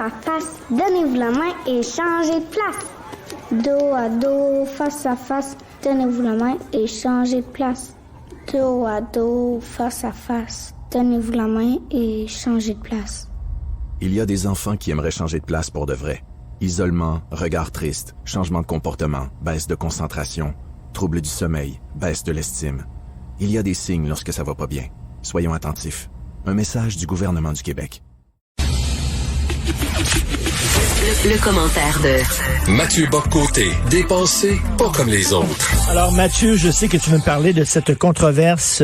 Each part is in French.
à face, donnez-vous la main et changez de place. Dos à dos, face à face, donnez-vous la main et changez de place. Dos à dos, face à face, donnez-vous la main et changez de place. Il y a des enfants qui aimeraient changer de place pour de vrai. Isolement, regard triste, changement de comportement, baisse de concentration, trouble du sommeil, baisse de l'estime. Il y a des signes lorsque ça va pas bien. Soyons attentifs. Un message du gouvernement du Québec. Le commentaire de Mathieu Bock-Côté, dépassé pas comme les autres. Alors Mathieu, je sais que tu veux me parler de cette controverse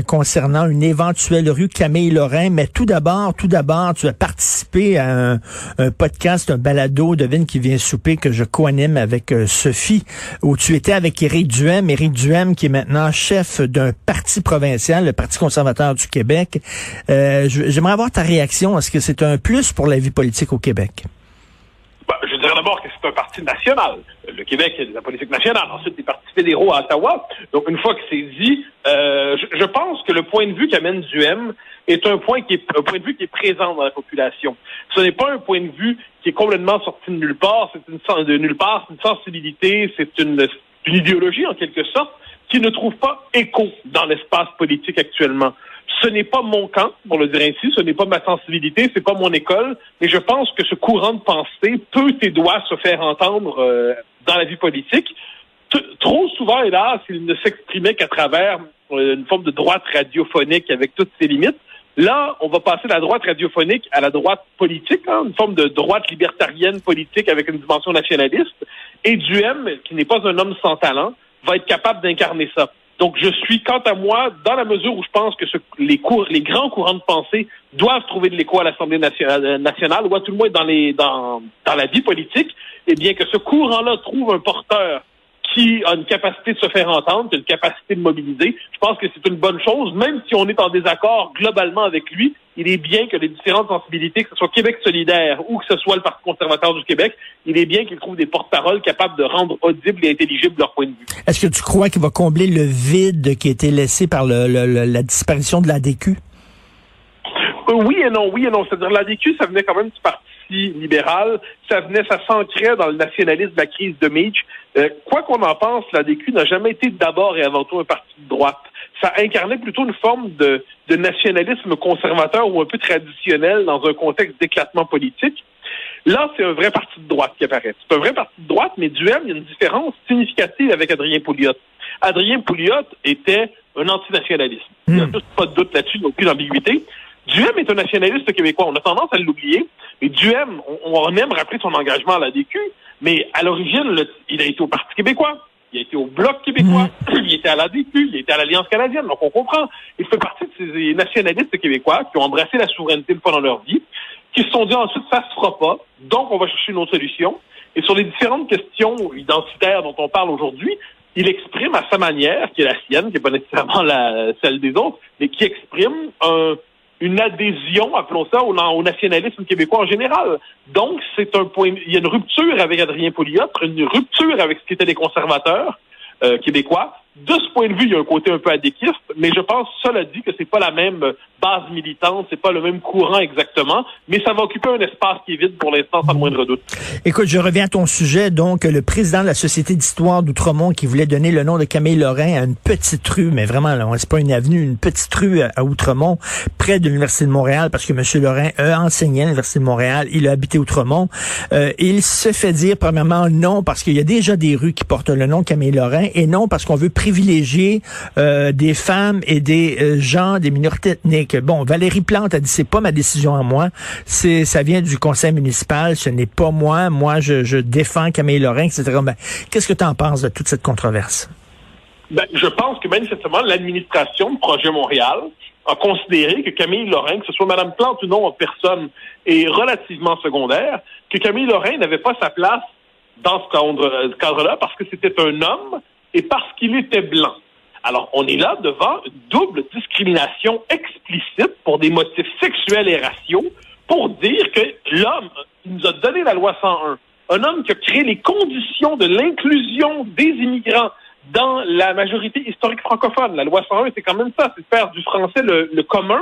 concernant une éventuelle rue Camille-Lorrain, mais tout d'abord, tu as participé à un podcast, un balado, devine qui vient souper, que je co-anime avec Sophie, où tu étais avec Éric Duhem qui est maintenant chef d'un parti provincial, le Parti conservateur du Québec. J'aimerais avoir ta réaction. Est-ce que c'est un plus pour la vie politique au Québec? Je dirais d'abord que c'est un parti national. Le Québec, il y a la politique nationale. Ensuite, des partis fédéraux à Ottawa. Donc, une fois que c'est dit, je pense que le point de vue qu'amène Duhem est un point de vue qui est présent dans la population. Ce n'est pas un point de vue qui est complètement sorti de nulle part. C'est une sensibilité, c'est une idéologie, en quelque sorte, qui ne trouve pas écho dans l'espace politique actuellement. Ce n'est pas mon camp, pour le dire ainsi, ce n'est pas ma sensibilité, c'est pas mon école, mais je pense que ce courant de pensée peut et doit se faire entendre dans la vie politique. Trop souvent, hélas, il ne s'exprimait qu'à travers une forme de droite radiophonique avec toutes ses limites. Là, on va passer de la droite radiophonique à la droite politique, une forme de droite libertarienne politique avec une dimension nationaliste. Et Duhem, qui n'est pas un homme sans talent, va être capable d'incarner ça. Donc, je suis, quant à moi, dans la mesure où je pense que les grands courants de pensée doivent trouver de l'écho à l'Assemblée nationale, ou à tout le moins dans la vie politique, eh bien que ce courant-là trouve un porteur qui a une capacité de se faire entendre, qui a une capacité de mobiliser. Je pense que c'est une bonne chose, même si on est en désaccord globalement avec lui. Il est bien que les différentes sensibilités, que ce soit Québec solidaire ou que ce soit le Parti conservateur du Québec, il est bien qu'il trouve des porte-paroles capables de rendre audibles et intelligibles leur point de vue. Est-ce que tu crois qu'il va combler le vide qui a été laissé par la disparition de l'ADQ? Oui et non. C'est-à-dire l'ADQ, ça venait quand même du Parti libéral, ça s'ancrait dans le nationalisme de la crise de Meach. Quoi qu'on en pense, l'ADQ n'a jamais été d'abord et avant tout un parti de droite. Ça incarnait plutôt une forme de nationalisme conservateur ou un peu traditionnel dans un contexte d'éclatement politique. Là, c'est un vrai parti de droite qui apparaît. C'est un vrai parti de droite, mais Duhem, il y a une différence significative avec Adrien Pouliot. Adrien Pouliot était un antinationaliste. Il n'y a pas de doute là-dessus, il n'y a aucune ambiguïté. Duhem est un nationaliste québécois. On a tendance à l'oublier. Mais Duhem, on aime rappeler son engagement à l'ADQ, mais à l'origine, il a été au Parti québécois, il a été au Bloc québécois, il était à l'ADQ, il était à l'Alliance canadienne. Donc, on comprend. Il fait partie de ces nationalistes québécois qui ont embrassé la souveraineté une fois dans leur vie, qui se sont dit ensuite, ça se fera pas, donc on va chercher une autre solution. Et sur les différentes questions identitaires dont on parle aujourd'hui, il exprime à sa manière, qui est la sienne, qui n'est pas nécessairement celle des autres, mais qui exprime une adhésion, appelons ça, au nationalisme québécois en général. Donc, il y a une rupture avec Adrien Pouliot, une rupture avec ce qu'étaient les conservateurs québécois. De ce point de vue, il y a un côté un peu adéquiste, mais je pense, cela dit, que c'est pas la même base militante, c'est pas le même courant exactement, mais ça va occuper un espace qui est vide pour l'instant, sans le moindre doute. Écoute, je reviens à ton sujet. Donc, le président de la Société d'histoire d'Outremont qui voulait donner le nom de Camille-Lorrain à une petite rue, mais vraiment, là, c'est pas une avenue, une petite rue à Outremont, près de l'Université de Montréal, parce que M. Lorrain a enseigné à l'Université de Montréal, il a habité Outremont. Il se fait dire, premièrement, non, parce qu'il y a déjà des rues qui portent le nom de Camille-Lorrain, et non, parce qu'on veut privilégier des femmes et des gens, des minorités ethniques. Bon, Valérie Plante a dit, c'est pas ma décision à moi, ça vient du conseil municipal, ce n'est pas moi. Moi, je défends Camille Lorrain, etc. Ben, qu'est-ce que tu en penses de toute cette controverse? Je pense que manifestement, l'administration de Projet Montréal a considéré que Camille Lorrain, que ce soit Mme Plante ou non en personne, est relativement secondaire, que Camille Lorrain n'avait pas sa place dans ce cadre-là parce que c'était un homme et parce qu'il était blanc. Alors, on est là devant une double discrimination explicite pour des motifs sexuels et raciaux pour dire que l'homme nous a donné la loi 101. Un homme qui a créé les conditions de l'inclusion des immigrants dans la majorité historique francophone. La loi 101, c'est quand même ça, c'est de faire du français le commun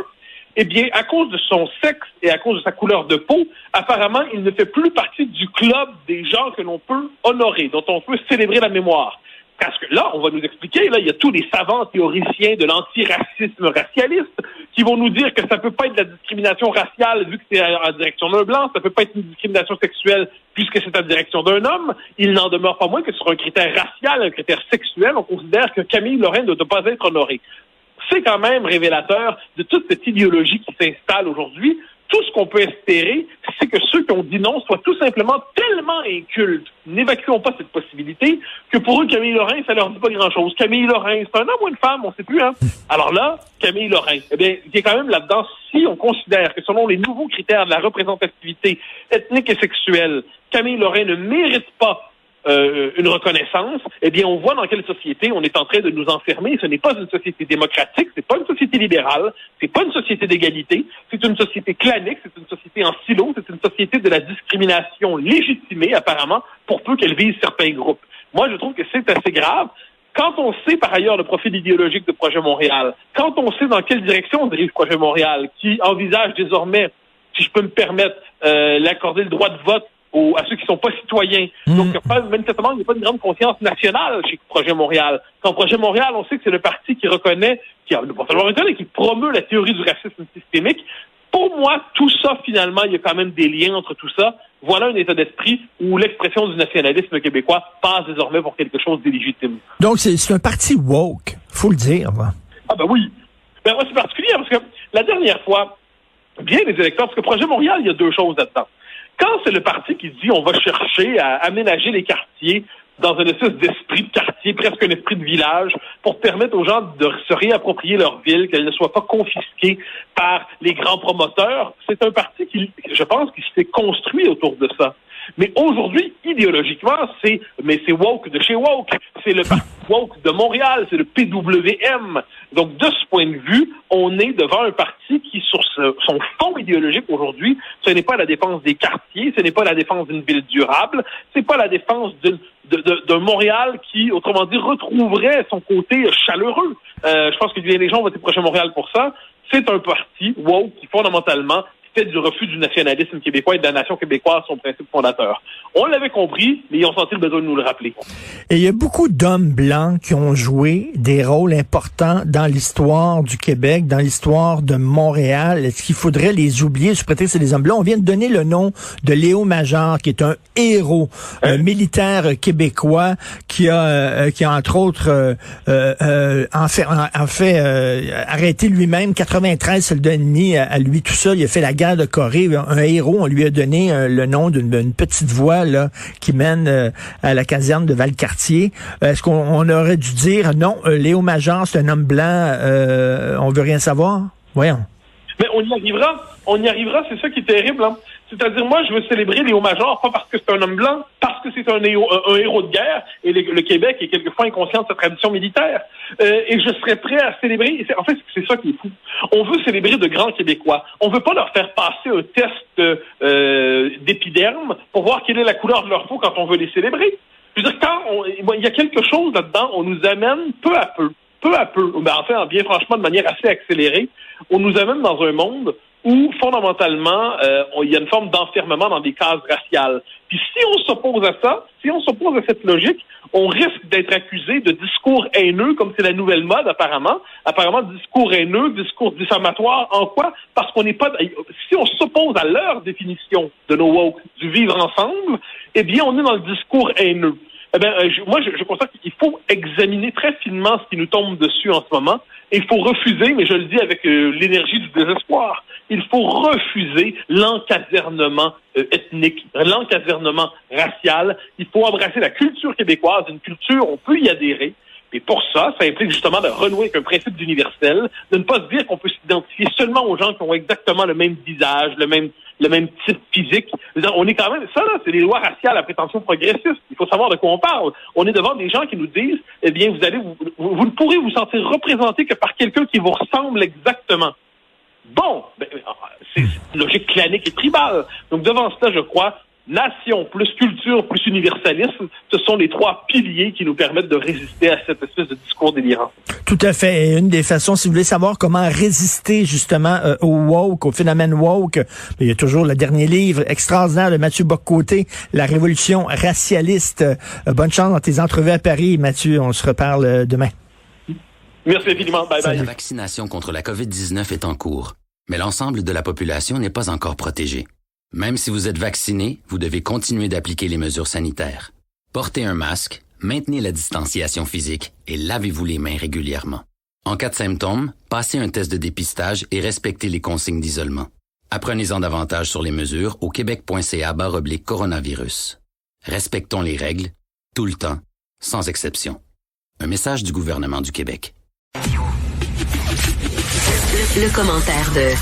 eh bien, à cause de son sexe et à cause de sa couleur de peau, apparemment, il ne fait plus partie du club des gens que l'on peut honorer, dont on peut célébrer la mémoire. Parce que là, on va nous expliquer, là, il y a tous les savants théoriciens de l'antiracisme racialiste qui vont nous dire que ça peut pas être de la discrimination raciale vu que c'est en direction d'un blanc, ça peut pas être une discrimination sexuelle puisque c'est en direction d'un homme. Il n'en demeure pas moins que sur un critère racial, un critère sexuel, on considère que Camille Lorrain ne doit pas être honorée. C'est quand même révélateur de toute cette idéologie qui s'installe aujourd'hui. Tout ce qu'on peut espérer, c'est que ceux qui ont dit non soient tout simplement tellement incultes, n'évacuons pas cette possibilité, que pour eux, Camille Lorrain, ça leur dit pas grand-chose. Camille Lorrain, c'est un homme ou une femme, on sait plus, hein? Alors là, Camille Lorrain, eh bien, il y a quand même là-dedans, si on considère que selon les nouveaux critères de la représentativité ethnique et sexuelle, Camille Lorrain ne mérite pas une reconnaissance, eh bien, on voit dans quelle société on est en train de nous enfermer. Ce n'est pas une société démocratique, c'est pas une société libérale, c'est pas une société d'égalité, c'est une société clanique, c'est une société en silo, c'est une société de la discrimination légitimée, apparemment, pour peu qu'elle vise certains groupes. Moi, je trouve que c'est assez grave. Quand on sait par ailleurs le profil idéologique de Projet Montréal, quand on sait dans quelle direction dirige Projet Montréal, qui envisage désormais, si je peux me permettre, l'accorder le droit de vote à ceux qui sont pas citoyens. Donc, manifestement, il n'y a pas une grande conscience nationale chez Projet Montréal. Quand Projet Montréal, on sait que c'est le parti qui reconnaît, qui promeut la théorie du racisme systémique. Pour moi, tout ça, finalement, il y a quand même des liens entre tout ça. Voilà un état d'esprit où l'expression du nationalisme québécois passe désormais pour quelque chose d'illégitime. Donc, c'est un parti woke, faut le dire. Là. Ah ben oui. Ben moi, c'est particulier parce que la dernière fois, bien les électeurs, parce que Projet Montréal, il y a deux choses là-dedans. Quand c'est le parti qui dit on va chercher à aménager les quartiers dans une espèce d'esprit de quartier, presque un esprit de village, pour permettre aux gens de se réapproprier leur ville, qu'elle ne soit pas confisquée par les grands promoteurs, c'est un parti qui, je pense, qui s'est construit autour de ça. Mais aujourd'hui, idéologiquement, c'est woke de chez woke. C'est le parti woke de Montréal, c'est le PWM. Donc, de ce point de vue, on est devant un parti qui, sur son fond idéologique aujourd'hui, ce n'est pas la défense des quartiers, ce n'est pas la défense d'une ville durable, c'est pas la défense d'un Montréal qui, autrement dit, retrouverait son côté chaleureux. Je pense que les gens vont voter Projet Montréal pour ça. C'est un parti woke qui, fondamentalement, fait du refus du nationalisme québécois et de la nation québécoise son principe fondateur. On l'avait compris, mais ils ont senti le besoin de nous le rappeler. Et il y a beaucoup d'hommes blancs qui ont joué des rôles importants dans l'histoire du Québec, dans l'histoire de Montréal. Est-ce qu'il faudrait les oublier sous prétexte que c'est des hommes blancs? On vient de donner le nom de Léo Major, qui est un héros, un militaire québécois qui a entre autres arrêté lui-même 93 soldats ennemis à lui tout seul. Il a fait la guerre de Corée, un héros. On lui a donné le nom d'une petite voie là qui mène à la caserne de Valcartier. Est-ce qu'on aurait dû dire non, Léo Major, c'est un homme blanc, on veut rien savoir? Voyons. Mais on y arrivera, c'est ça qui est terrible. Hein? C'est-à-dire, moi, je veux célébrer Léo Major, pas parce que c'est un homme blanc, parce que c'est un héros de guerre, et le Québec est quelquefois inconscient de sa tradition militaire. Et je serais prêt à célébrer, en fait, c'est ça qui est fou. On veut célébrer de grands Québécois. On veut pas leur faire passer un test d'épiderme pour voir quelle est la couleur de leur peau quand on veut les célébrer. Je veux dire, il y a quelque chose là-dedans, on nous amène peu à peu, bien franchement, de manière assez accélérée, on nous amène dans un monde où, fondamentalement, il y a une forme d'enfermement dans des cases raciales. Puis si on s'oppose à ça, si on s'oppose à cette logique, on risque d'être accusé de discours haineux, comme c'est la nouvelle mode apparemment. Apparemment, discours haineux, discours diffamatoire. En quoi? Parce qu'on n'est pas... Si on s'oppose à leur définition de nos woke, du vivre ensemble, eh bien, on est dans le discours haineux. Eh bien, moi, je constate qu'il faut examiner très finement ce qui nous tombe dessus en ce moment. Et il faut refuser, mais je le dis avec l'énergie du désespoir, il faut refuser l'encasernement ethnique, l'encasernement racial. Il faut embrasser la culture québécoise, une culture, on peut y adhérer. Et pour ça implique justement de renouer avec un principe d'universel, de ne pas se dire qu'on peut s'identifier seulement aux gens qui ont exactement le même visage, le même type physique. On est quand même, ça là, c'est les lois raciales à prétention progressiste. Il faut savoir de quoi on parle. On est devant des gens qui nous disent, eh bien, vous ne pourrez vous sentir représenté que par quelqu'un qui vous ressemble exactement. Bon, c'est une logique clanique et tribale. Donc devant cela, je crois, nation, plus culture, plus universalisme, ce sont les trois piliers qui nous permettent de résister à cette espèce de discours délirant. Tout à fait. Et une des façons, si vous voulez savoir comment résister justement au woke, au phénomène woke, il y a toujours le dernier livre extraordinaire de Mathieu Bock-Côté, La révolution racialiste. Bonne chance dans tes entrevues à Paris, Mathieu. On se reparle demain. Merci infiniment. Bye bye. La vaccination contre la COVID-19 est en cours, mais l'ensemble de la population n'est pas encore protégée. Même si vous êtes vacciné, vous devez continuer d'appliquer les mesures sanitaires. Portez un masque, maintenez la distanciation physique et lavez-vous les mains régulièrement. En cas de symptômes, passez un test de dépistage et respectez les consignes d'isolement. Apprenez-en davantage sur les mesures au québec.ca/coronavirus. Respectons les règles, tout le temps, sans exception. Un message du gouvernement du Québec. Le commentaire de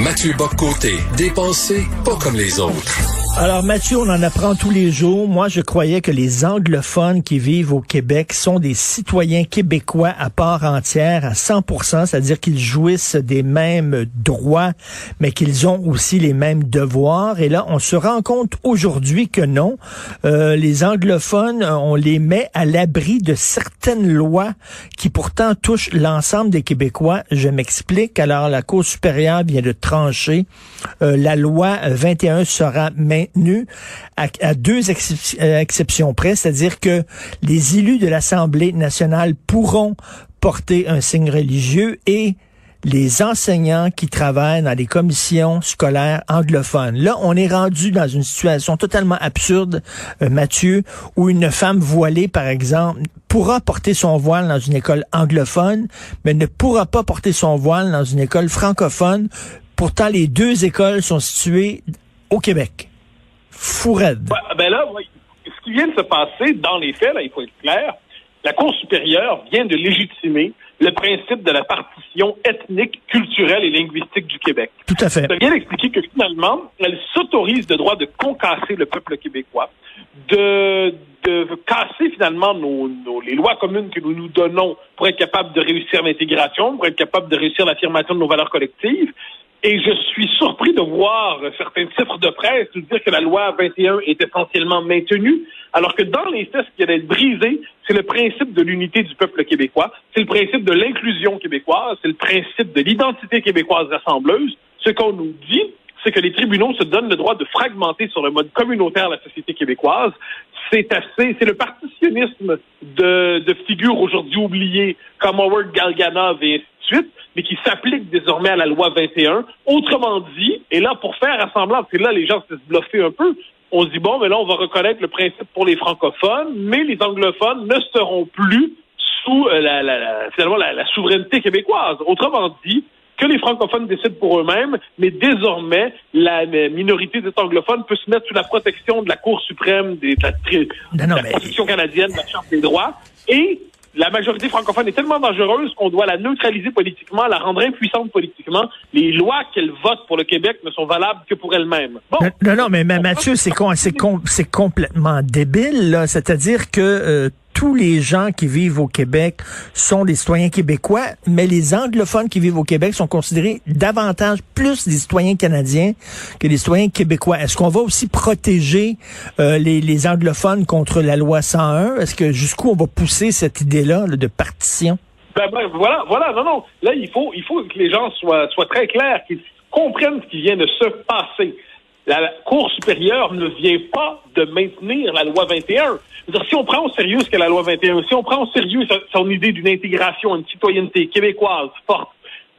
Mathieu Bock-Côté, dépensé pas comme les autres. Alors Mathieu, on en apprend tous les jours. Moi, je croyais que les anglophones qui vivent au Québec sont des citoyens québécois à part entière, à 100%, c'est-à-dire qu'ils jouissent des mêmes droits, mais qu'ils ont aussi les mêmes devoirs. Et là, on se rend compte aujourd'hui que non. Les anglophones, on les met à l'abri de certaines lois qui pourtant touchent l'ensemble des Québécois. Je m'explique. Alors, la Cour supérieure vient de trancher. La loi 21 sera maintenue à deux exceptions près, c'est-à-dire que les élus de l'Assemblée nationale pourront porter un signe religieux et les enseignants qui travaillent dans les commissions scolaires anglophones. Là, on est rendu dans une situation totalement absurde, Mathieu, où une femme voilée, par exemple, pourra porter son voile dans une école anglophone, mais ne pourra pas porter son voile dans une école francophone. Pourtant, les deux écoles sont situées au Québec. Fou raide. Ben là, ce qui vient de se passer, dans les faits, là, il faut être clair, la Cour supérieure vient de légitimer le principe de la partition ethnique, culturelle et linguistique du Québec. Tout à fait. Ça vient d'expliquer que finalement, elle s'autorise le droit de concasser le peuple québécois, de casser finalement les lois communes que nous nous donnons pour être capable de réussir l'intégration, pour être capable de réussir l'affirmation de nos valeurs collectives. Et je suis surpris de voir certains titres de presse nous dire que la loi 21 est essentiellement maintenue, alors que dans les faits, ce qui allait être brisé, c'est le principe de l'unité du peuple québécois, c'est le principe de l'inclusion québécoise, c'est le principe de l'identité québécoise rassembleuse. Ce qu'on nous dit, c'est que les tribunaux se donnent le droit de fragmenter sur le mode communautaire la société québécoise. C'est le partitionnisme de figures aujourd'hui oubliées comme Howard Galganov et ainsi de suite, mais qui s'applique désormais à la loi 21. Autrement dit, et là, pour faire assemblant, parce que là, les gens se bluffer un peu, on se dit, bon, mais là, on va reconnaître le principe pour les francophones, mais les anglophones ne seront plus sous finalement la souveraineté québécoise. Autrement dit, que les francophones décident pour eux-mêmes, mais désormais, la minorité des anglophones peut se mettre sous la protection de la Cour suprême, de la Constitution canadienne, de la Charte des droits, et la majorité francophone est tellement dangereuse qu'on doit la neutraliser politiquement, la rendre impuissante politiquement. Les lois qu'elle vote pour le Québec ne sont valables que pour elle-même. Bon. Non, mais Mathieu, c'est complètement débile, là. C'est-à-dire que tous les gens qui vivent au Québec sont des citoyens québécois, mais les anglophones qui vivent au Québec sont considérés davantage plus des citoyens canadiens que des citoyens québécois. Est-ce qu'on va aussi protéger les anglophones contre la loi 101? Est-ce que jusqu'où on va pousser cette idée-là de partition? Voilà, non. Là, il faut que les gens soient très clairs, qu'ils comprennent ce qui vient de se passer. La Cour supérieure ne vient pas de maintenir la loi 21. Si on prend au sérieux ce qu'est la loi 21, si on prend au sérieux son idée d'une intégration, une citoyenneté québécoise forte,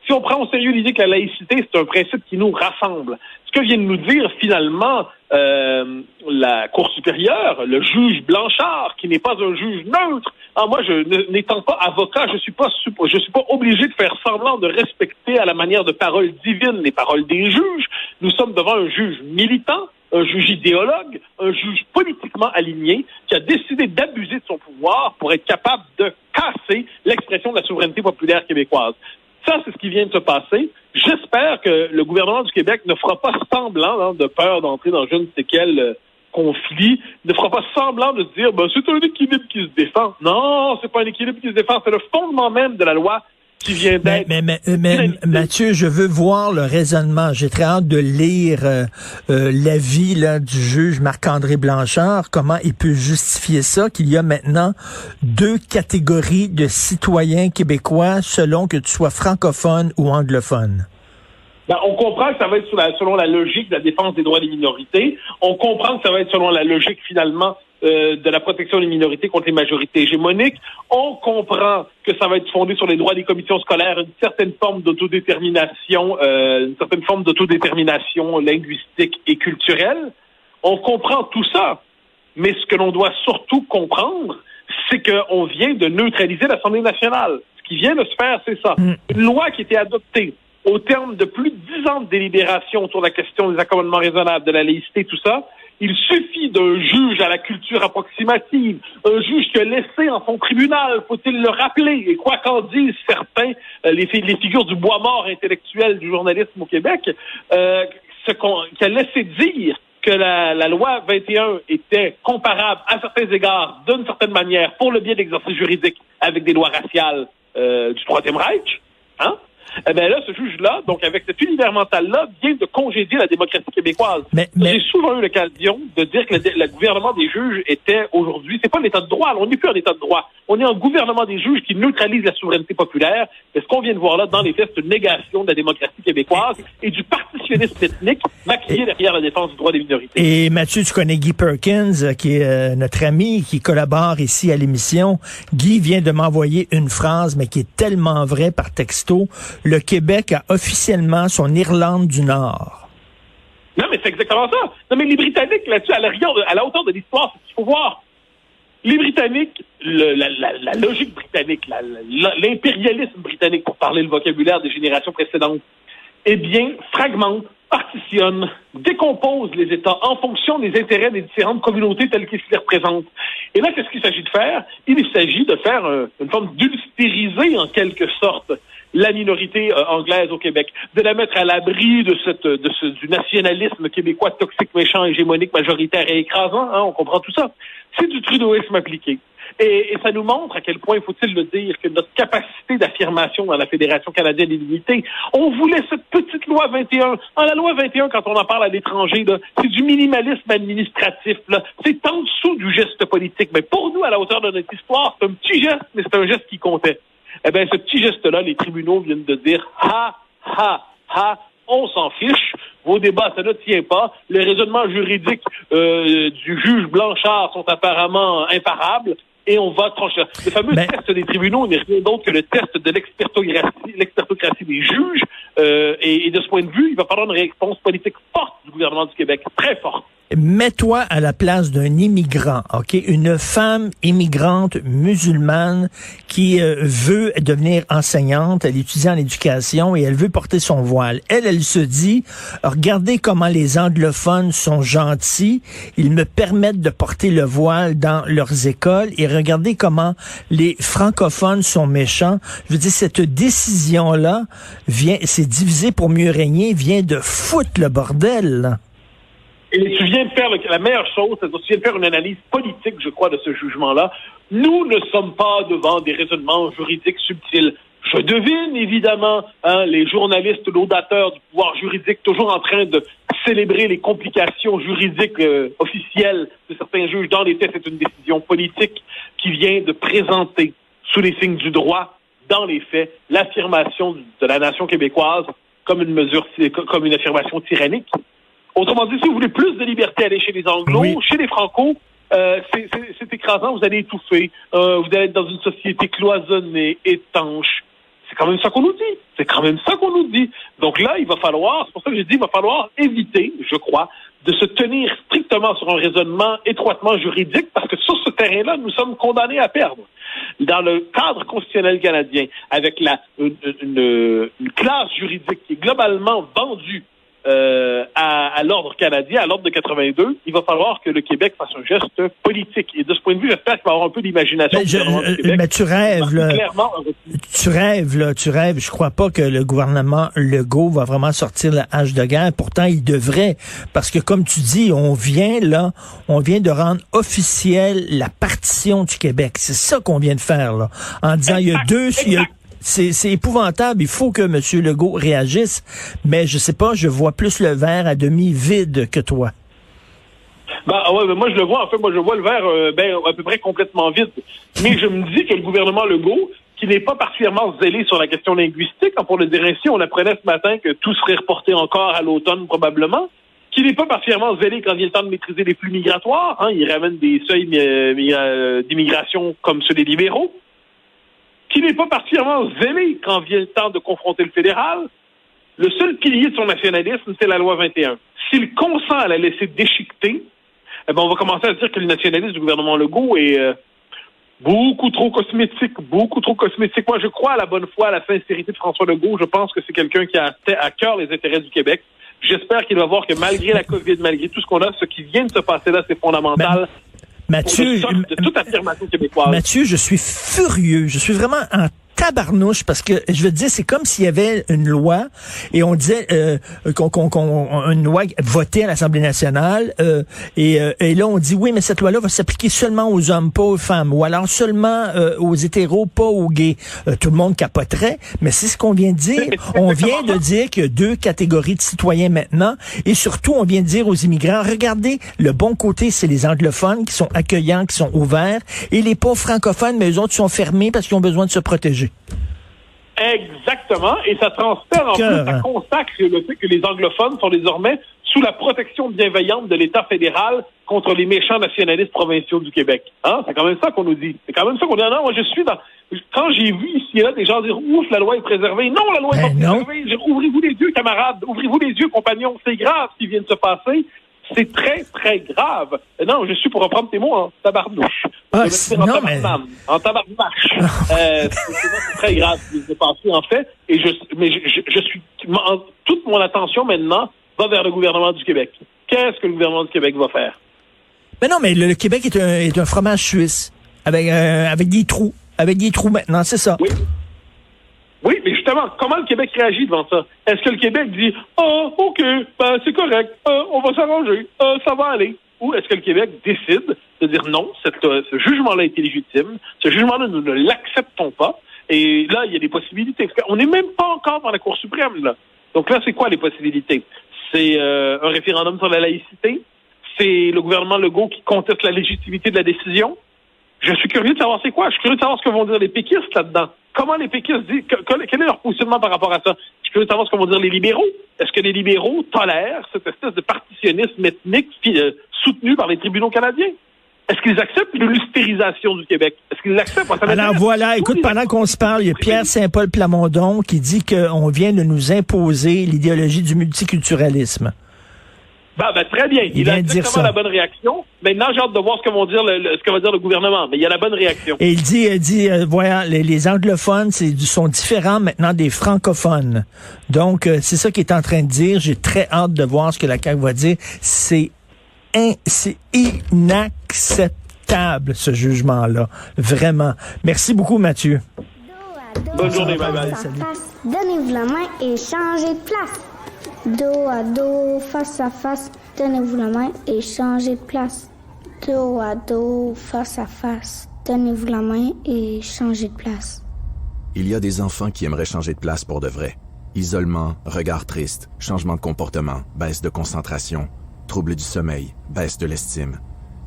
si on prend au sérieux l'idée que la laïcité, c'est un principe qui nous rassemble, ce que vient de nous dire finalement la Cour supérieure, le juge Blanchard, qui n'est pas un juge neutre. Moi, n'étant pas avocat, je suis pas obligé de faire semblant de respecter à la manière de parole divine les paroles des juges. Nous sommes devant un juge militant, un juge idéologue, un juge politiquement aligné qui a décidé d'abuser de son pouvoir pour être capable de casser l'expression de la souveraineté populaire québécoise. Ça, c'est ce qui vient de se passer. J'espère que le gouvernement du Québec ne fera pas semblant, de peur d'entrer dans je ne sais quel conflit, ne fera pas semblant de se dire c'est un équilibre qui se défend. Non, c'est pas un équilibre qui se défend, c'est le fondement même de la loi qui vient d'être... Mais Mathieu, je veux voir le raisonnement. J'ai très hâte de lire l'avis là, du juge Marc-André Blanchard, comment il peut justifier ça, qu'il y a maintenant 2 catégories de citoyens québécois selon que tu sois francophone ou anglophone. Ben, on comprend que ça va être selon la logique de la défense des droits des minorités. On comprend que ça va être selon la logique, finalement, de la protection des minorités contre les majorités hégémoniques. On comprend que ça va être fondé sur les droits des commissions scolaires, une certaine forme d'autodétermination linguistique et culturelle. On comprend tout ça. Mais ce que l'on doit surtout comprendre, c'est qu'on vient de neutraliser l'Assemblée nationale. Ce qui vient de se faire, c'est ça. Une loi qui était adoptée au terme de plus de 10 ans de délibération autour de la question des accommodements raisonnables, de la laïcité, tout ça. Il suffit d'un juge à la culture approximative, un juge qui a laissé en son tribunal, faut-il le rappeler, et quoi qu'en disent certains, les figures du bois mort intellectuel du journalisme au Québec, qui a laissé dire que la loi 21 était comparable à certains égards, d'une certaine manière, pour le biais de l'exercice juridique, avec des lois raciales du Troisième Reich, hein? Eh bien là, ce juge-là, donc avec cet univers mental-là, vient de congédier la démocratie québécoise. J'ai souvent eu l'occasion de dire que le gouvernement des juges était aujourd'hui, c'est pas l'état de droit, on n'est plus en état de droit. On est en gouvernement des juges qui neutralise la souveraineté populaire. Et ce qu'on vient de voir là, dans les faits, c'est une négation de la démocratie québécoise et du partitionnisme ethnique maquillé derrière la défense du droit des minorités. Et Mathieu, tu connais Guy Perkins, qui est notre ami, qui collabore ici à l'émission. Guy vient de m'envoyer une phrase, mais qui est tellement vraie par texto. Le Québec a officiellement son Irlande du Nord. Non, mais c'est exactement ça. Non, mais les Britanniques, là-dessus, à la hauteur de l'histoire, c'est ce qu'il faut voir. Les Britanniques, la logique britannique, l'impérialisme britannique, pour parler le vocabulaire des générations précédentes, eh bien, fragmente, partitionne, décompose les États en fonction des intérêts des différentes communautés telles qu'ils se les représentent. Et là, qu'est-ce qu'il s'agit de faire? Il s'agit de faire une forme d'ulstériser, en quelque sorte, la minorité anglaise au Québec, de la mettre à l'abri du nationalisme québécois toxique, méchant, hégémonique, majoritaire et écrasant. Hein, on comprend tout ça. C'est du trudeauisme appliqué. Et ça nous montre à quel point, faut-il le dire, que notre capacité d'affirmation dans la Fédération canadienne est limitée. On voulait cette petite loi 21. La loi 21, quand on en parle à l'étranger, là, c'est du minimalisme administratif. Là. C'est en dessous du geste politique. Mais pour nous, à la hauteur de notre histoire, c'est un petit geste, mais c'est un geste qui comptait. Eh bien, ce petit geste-là, les tribunaux viennent de dire « Ha, ha, ha ». On s'en fiche. Vos débats, ça ne tient pas. Les raisonnements juridiques du juge Blanchard sont apparemment imparables. Et on va trancher. Le fameux test des tribunaux n'est rien d'autre que le test de l'expertocratie des juges. Et de ce point de vue, il va falloir une réponse politique forte du gouvernement du Québec, très forte. Mets-toi à la place d'un immigrant, OK? Une femme immigrante musulmane qui veut devenir enseignante, elle étudie en éducation et elle veut porter son voile. Elle se dit, regardez comment les anglophones sont gentils, ils me permettent de porter le voile dans leurs écoles et regardez comment les francophones sont méchants. Je veux dire, cette décision-là c'est divisé pour mieux régner, vient de foutre le bordel, là. Et tu viens de faire la meilleure chose, c'est que tu viens de faire une analyse politique, je crois, de ce jugement-là. Nous ne sommes pas devant des raisonnements juridiques subtils. Je devine, évidemment, les journalistes laudateurs du pouvoir juridique toujours en train de célébrer les complications juridiques officielles de certains juges. Dans les faits, c'est une décision politique qui vient de présenter, sous les signes du droit, dans les faits, l'affirmation de la nation québécoise comme une affirmation tyrannique. Autrement dit, si vous voulez plus de liberté, allez chez les Anglos, oui. Chez les Franco, c'est écrasant, vous allez étouffer, vous allez être dans une société cloisonnée, étanche. C'est quand même ça qu'on nous dit. Donc là, c'est pour ça que j'ai dit, il va falloir éviter, je crois, de se tenir strictement sur un raisonnement étroitement juridique, parce que sur ce terrain-là, nous sommes condamnés à perdre. Dans le cadre constitutionnel canadien, avec une classe juridique qui est globalement vendue à l'ordre canadien, à l'ordre de 82, il va falloir que le Québec fasse un geste politique. Et de ce point de vue, j'espère qu'il va y avoir un peu d'imagination. Mais tu rêves, là. Tu rêves. Je crois pas que le gouvernement Legault va vraiment sortir la hache de guerre. Pourtant, il devrait. Parce que, comme tu dis, on vient de rendre officielle la partition du Québec. C'est ça qu'on vient de faire, là. En disant, c'est épouvantable. Il faut que M. Legault réagisse. Mais je sais pas, je vois plus le verre à demi vide que toi. Moi je le vois, moi je vois le verre à peu près complètement vide. Mais je me dis que le gouvernement Legault, qui n'est pas particulièrement zélé sur la question linguistique, pour le dire ainsi, on apprenait ce matin que tout serait reporté encore à l'automne probablement, qui n'est pas particulièrement zélé quand il est le temps de maîtriser les flux migratoires, il ramène des seuils d'immigration comme ceux des libéraux, qui n'est pas particulièrement zélé quand vient le temps de confronter le fédéral. Le seul pilier de son nationalisme, c'est la loi 21. S'il consent à la laisser déchiqueter, on va commencer à dire que le nationalisme du gouvernement Legault est beaucoup trop cosmétique. Moi, je crois à la bonne foi, à la sincérité de François Legault. Je pense que c'est quelqu'un qui a à cœur les intérêts du Québec. J'espère qu'il va voir que malgré la COVID, malgré tout ce qu'on a, ce qui vient de se passer là, c'est fondamental. Mathieu, de toute affirmation québécoise. Mathieu, je suis furieux. Je suis vraiment en tabarnouche parce que je veux dire, c'est comme s'il y avait une loi et on disait une loi votée à l'Assemblée nationale et là on dit oui, mais cette loi-là va s'appliquer seulement aux hommes, pas aux femmes, ou alors seulement aux hétéros, pas aux gays. Tout le monde capoterait, mais c'est ce qu'on vient de dire. On vient de dire qu'il y a 2 catégories de citoyens maintenant et surtout on vient de dire aux immigrants, regardez, le bon côté, c'est les anglophones qui sont accueillants, qui sont ouverts, et les pauvres francophones, mais eux autres sont fermés parce qu'ils ont besoin de se protéger. Exactement, et ça transfère en plus, ça consacre le fait que les anglophones sont désormais sous la protection bienveillante de l'État fédéral contre les méchants nationalistes provinciaux du Québec. C'est quand même ça qu'on nous dit. C'est quand même ça qu'on dit. Non, moi je suis dans... Quand j'ai vu ici et là des gens dire « Ouf, la loi est préservée », non, la loi est pas préservée. Ouvrez-vous les yeux, camarades, ouvrez-vous les yeux, compagnons, c'est grave ce qui vient de se passer. C'est très, très grave. Non, je suis pour reprendre tes mots en tabarnouche. En tabarnouche. C'est très grave ce qui s'est passé, en fait. Et je suis... toute mon attention, maintenant, va vers le gouvernement du Québec. Qu'est-ce que le gouvernement du Québec va faire? Mais non, mais le Québec est un fromage suisse. Avec des trous. Avec des trous maintenant, c'est ça. Oui, mais justement, comment le Québec réagit devant ça? Est-ce que le Québec dit « OK, c'est correct, on va s'arranger, ça va aller » ou est-ce que le Québec décide de dire non, ce jugement-là est illégitime, ce jugement-là, nous ne l'acceptons pas, et là, il y a des possibilités. On n'est même pas encore dans la Cour suprême, là. Donc là, c'est quoi les possibilités? C'est un référendum sur la laïcité? C'est le gouvernement Legault qui conteste la légitimité de la décision? Je suis curieux de savoir c'est quoi. Je suis curieux de savoir ce que vont dire les péquistes là-dedans. Comment les péquistes disent, quel est leur positionnement par rapport à ça? Je suis curieux de savoir ce que vont dire les libéraux. Est-ce que les libéraux tolèrent cette espèce de partitionnisme ethnique soutenu par les tribunaux canadiens? Est-ce qu'ils acceptent l'ulstérisation du Québec? Est-ce qu'ils l'acceptent? Alors voilà, écoute, pendant qu'on se parle, il y a Pierre Saint-Paul Plamondon qui dit qu'on vient de nous imposer l'idéologie du multiculturalisme. Très bien. Il a exactement la bonne réaction. Maintenant, j'ai hâte de voir ce que va dire le gouvernement. Mais il y a la bonne réaction. Et il dit voilà, les anglophones sont différents maintenant des francophones. Donc, c'est ça qu'il est en train de dire. J'ai très hâte de voir ce que la CAQ va dire. C'est inacceptable, ce jugement-là. Vraiment. Merci beaucoup, Mathieu. Bonne journée. Bye-bye. Donnez-vous la main et changez de place. Dos à dos, face à face, donnez-vous la main et changez de place. Dos à dos, face à face, donnez-vous la main et changez de place. Il y a des enfants qui aimeraient changer de place pour de vrai. Isolement, regard triste, changement de comportement, baisse de concentration, trouble du sommeil, baisse de l'estime.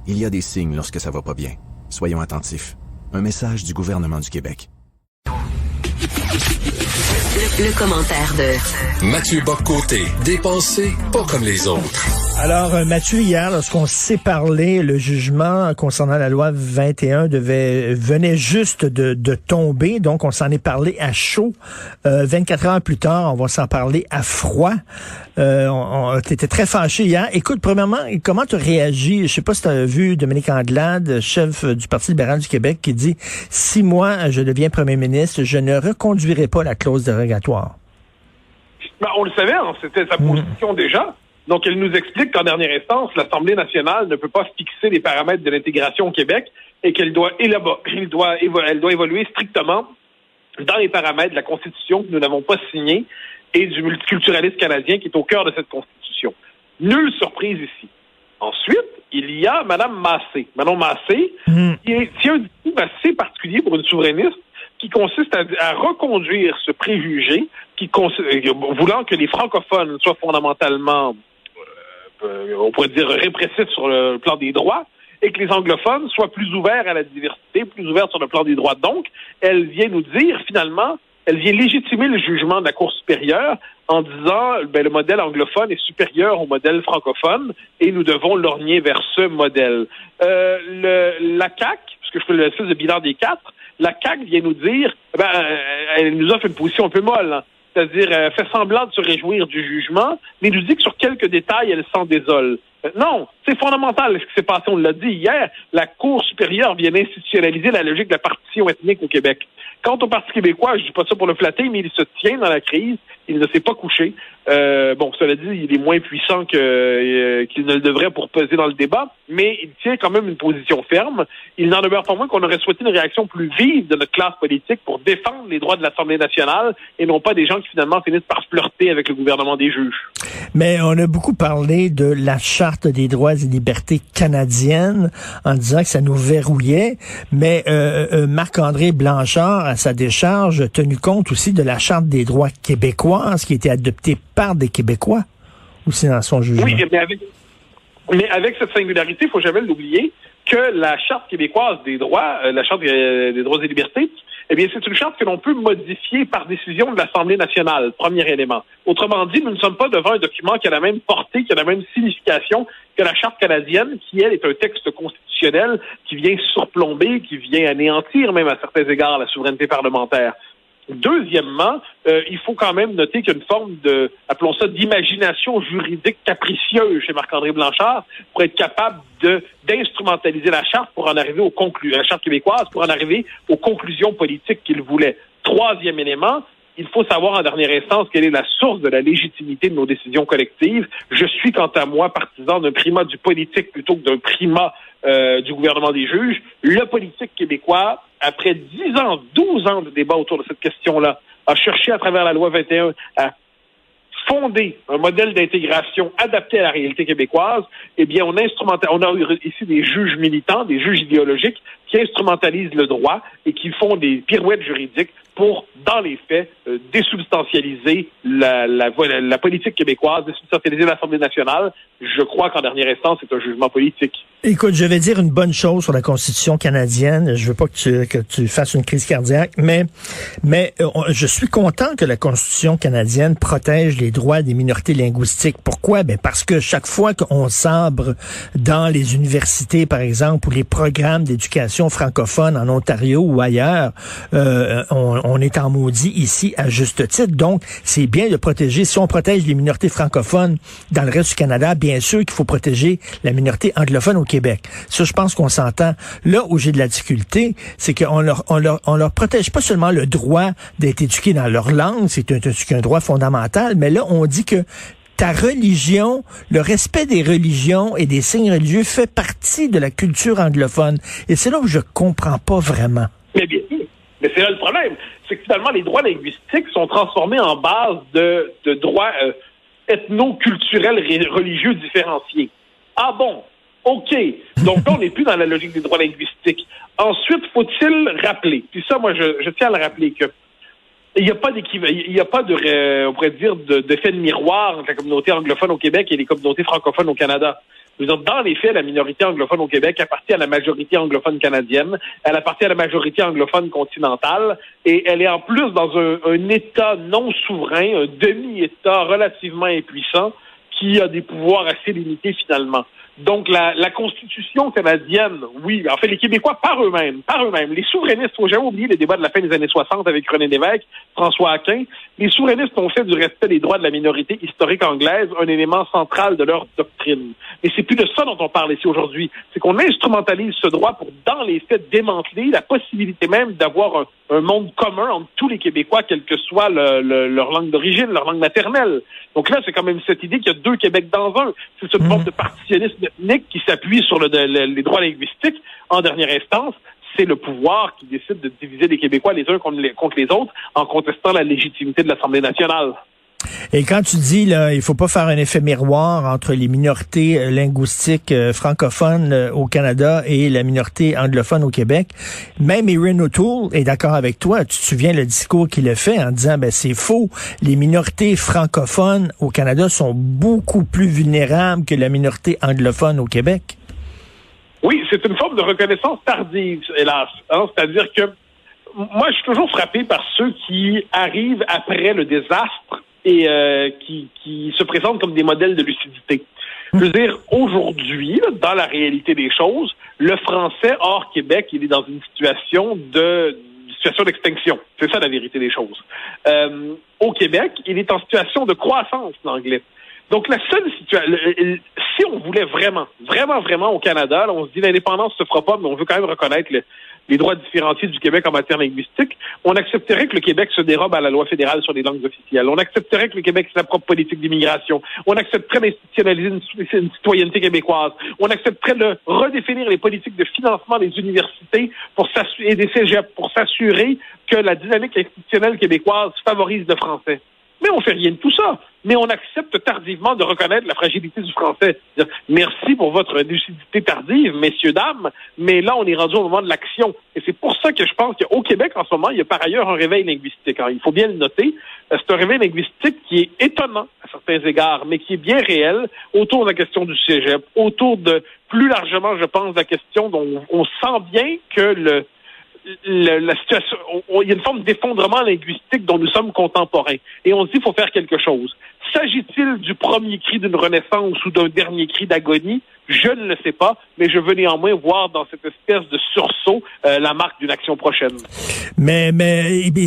Il y a des signes lorsque ça va pas bien. Soyons attentifs. Un message du gouvernement du Québec. Le commentaire de Mathieu Bock-Côté, dépensé pas comme les autres. Alors, Mathieu, hier, lorsqu'on s'est parlé, le jugement concernant la loi 21 venait juste de tomber, donc on s'en est parlé à chaud. 24 heures plus tard, on va s'en parler à froid. T'étais très fâché hier. Écoute, premièrement, comment tu as réagi? Je sais pas si tu as vu Dominique Anglade, chef du Parti libéral du Québec, qui dit « Si moi, je deviens premier ministre, je ne reconduirai pas la clause dérogatoire. » On le savait, c'était sa position déjà. Donc, elle nous explique qu'en dernière instance, l'Assemblée nationale ne peut pas fixer les paramètres de l'intégration au Québec et qu'elle doit évoluer strictement dans les paramètres de la Constitution que nous n'avons pas signée et du multiculturalisme canadien qui est au cœur de cette Constitution. Nulle surprise ici. Ensuite, il y a Mme Massé. Mme Massé, qui a un discours assez particulier pour une souverainiste, qui consiste à reconduire ce préjugé voulant que les francophones soient fondamentalement, on pourrait dire, répressifs sur le plan des droits, et que les anglophones soient plus ouverts à la diversité, plus ouverts sur le plan des droits. Donc, elle vient nous dire, finalement, elle vient légitimer le jugement de la Cour supérieure en disant le modèle anglophone est supérieur au modèle francophone et nous devons lorgner vers ce modèle. La CAQ, puisque je fais l'espèce de bilan des quatre, la CAQ vient nous dire, elle nous offre une position un peu molle, hein. C'est-à-dire fait semblant de se réjouir du jugement, mais nous dit que sur quelques détails, elle s'en désole. Non, c'est fondamental ce qui s'est passé, on l'a dit hier, la Cour supérieure vient institutionnaliser la logique de la partition ethnique au Québec. Quant au Parti québécois, je dis pas ça pour le flatter, mais il se tient dans la crise, il ne s'est pas couché. Cela dit, il est moins puissant qu'il ne le devrait pour peser dans le débat, mais il tient quand même une position ferme. Il n'en demeure pas moins qu'on aurait souhaité une réaction plus vive de notre classe politique pour défendre les droits de l'Assemblée nationale et non pas des gens qui finalement finissent par flirter avec le gouvernement des juges. Mais on a beaucoup parlé de la Charte des droits et libertés canadienne en disant que ça nous verrouillait, mais Marc-André Blanchard, à sa décharge, a tenu compte aussi de la Charte des droits québécoises qui a été adoptée par des Québécois aussi dans son jugement. Oui, mais avec cette singularité, il faut jamais l'oublier, que la Charte québécoise des droits, la Charte des droits et libertés, eh bien, c'est une charte que l'on peut modifier par décision de l'Assemblée nationale, premier élément. Autrement dit, nous ne sommes pas devant un document qui a la même portée, qui a la même signification que la Charte canadienne, qui, elle, est un texte constitutionnel qui vient surplomber, qui vient anéantir même à certains égards la souveraineté parlementaire. Deuxièmement, il faut quand même noter qu'il y a une forme de, appelons ça, d'imagination juridique capricieuse chez Marc-André Blanchard pour être capable d'instrumentaliser la charte pour en arriver la charte québécoise pour en arriver aux conclusions politiques qu'il voulait. Troisième élément, il faut savoir en dernière instance quelle est la source de la légitimité de nos décisions collectives. Je suis, quant à moi, partisan d'un primat du politique plutôt que d'un primat du gouvernement des juges. Le politique québécois, après 10 ans, 12 ans de débat autour de cette question-là, a cherché à travers la loi 21 à fonder un modèle d'intégration adapté à la réalité québécoise. Eh bien, on a ici des juges militants, des juges idéologiques qui instrumentalisent le droit et qui font des pirouettes juridiques pour, dans les faits, désubstantialiser la politique québécoise, désubstantialiser l'Assemblée nationale. Je crois qu'en dernière instance, c'est un jugement politique. Écoute, je vais dire une bonne chose sur la Constitution canadienne. Je veux pas que tu fasses une crise cardiaque, mais je suis content que la Constitution canadienne protège les droits des minorités linguistiques. Pourquoi? Ben parce que chaque fois qu'on sabre dans les universités, par exemple, ou les programmes d'éducation francophone en Ontario ou ailleurs, on est en maudit ici à juste titre. Donc, c'est bien de protéger. Si on protège les minorités francophones dans le reste du Canada, bien sûr qu'il faut protéger la minorité anglophone au Québec. Ça, je pense qu'on s'entend. Là où j'ai de la difficulté, c'est qu'on leur protège pas seulement le droit d'être éduqué dans leur langue, c'est un droit fondamental, mais là, on dit que ta religion, le respect des religions et des signes religieux fait partie de la culture anglophone. Et c'est là où je comprends pas vraiment. Mais bien sûr. Mais c'est là le problème. C'est que finalement, les droits linguistiques sont transformés en base de droits ethno-culturels religieux différenciés. Ah bon? OK. Donc là, on n'est plus dans la logique des droits linguistiques. Ensuite, faut-il rappeler, puis ça, moi, je tiens à le rappeler, que il n'y a pas on pourrait dire, d'effet de miroir entre la communauté anglophone au Québec et les communautés francophones au Canada. Dans les faits, la minorité anglophone au Québec appartient à la majorité anglophone canadienne, elle appartient à la majorité anglophone continentale, et elle est en plus dans un État non souverain, un demi-État relativement impuissant, qui a des pouvoirs assez limités finalement. Donc la Constitution canadienne, oui, en fait les Québécois par eux-mêmes, les souverainistes, faut jamais oublier les débats de la fin des années 60 avec René Lévesque, François Aquin, les souverainistes ont fait du respect des droits de la minorité historique anglaise un élément central de leur doctrine. Et c'est plus de ça dont on parle ici aujourd'hui, c'est qu'on instrumentalise ce droit pour, dans les faits, démanteler la possibilité même d'avoir un monde commun entre tous les Québécois, quelle que soit leur langue d'origine, leur langue maternelle. Donc là, c'est quand même cette idée qu'il y a deux Québec dans un. C'est cette forme de partitionnisme ethnique qui s'appuie sur les droits linguistiques. En dernière instance, c'est le pouvoir qui décide de diviser les Québécois les uns contre les autres en contestant la légitimité de l'Assemblée nationale. Et quand tu dis, là, il faut pas faire un effet miroir entre les minorités linguistiques francophones au Canada et la minorité anglophone au Québec, même Erin O'Toole est d'accord avec toi. Tu te souviens le discours qu'il a fait en disant, c'est faux. Les minorités francophones au Canada sont beaucoup plus vulnérables que la minorité anglophone au Québec. Oui, c'est une forme de reconnaissance tardive, hélas. C'est-à-dire que moi, je suis toujours frappé par ceux qui arrivent après le désastre et qui se présentent comme des modèles de lucidité. Je veux dire, aujourd'hui, dans la réalité des choses, le français hors Québec, il est dans une situation d'extinction. C'est ça la vérité des choses. Au Québec, il est en situation de croissance, l'anglais. Donc, la seule situation, si on voulait vraiment au Canada, là, on se dit l'indépendance se fera pas, mais on veut quand même reconnaître les droits différenciés du Québec en matière linguistique, on accepterait que le Québec se dérobe à la loi fédérale sur les langues officielles. On accepterait que le Québec ait sa propre politique d'immigration. On accepterait d'institutionnaliser une citoyenneté québécoise. On accepterait de redéfinir les politiques de financement des universités et des cégeps pour s'assurer que la dynamique institutionnelle québécoise favorise le français. Mais on fait rien de tout ça. Mais on accepte tardivement de reconnaître la fragilité du français. Merci pour votre lucidité tardive, messieurs, dames, mais là, on est rendu au moment de l'action. Et c'est pour ça que je pense qu'au Québec, en ce moment, il y a par ailleurs un réveil linguistique. Il faut bien le noter. C'est un réveil linguistique qui est étonnant à certains égards, mais qui est bien réel autour de la question du cégep, autour de, plus largement, je pense, de la question dont on sent bien que la situation, il y a une forme d'effondrement linguistique dont nous sommes contemporains. Et on se dit qu'il faut faire quelque chose. S'agit-il du premier cri d'une renaissance ou d'un dernier cri d'agonie? Je ne le sais pas, mais je veux néanmoins voir dans cette espèce de sursaut la marque d'une action prochaine. Mais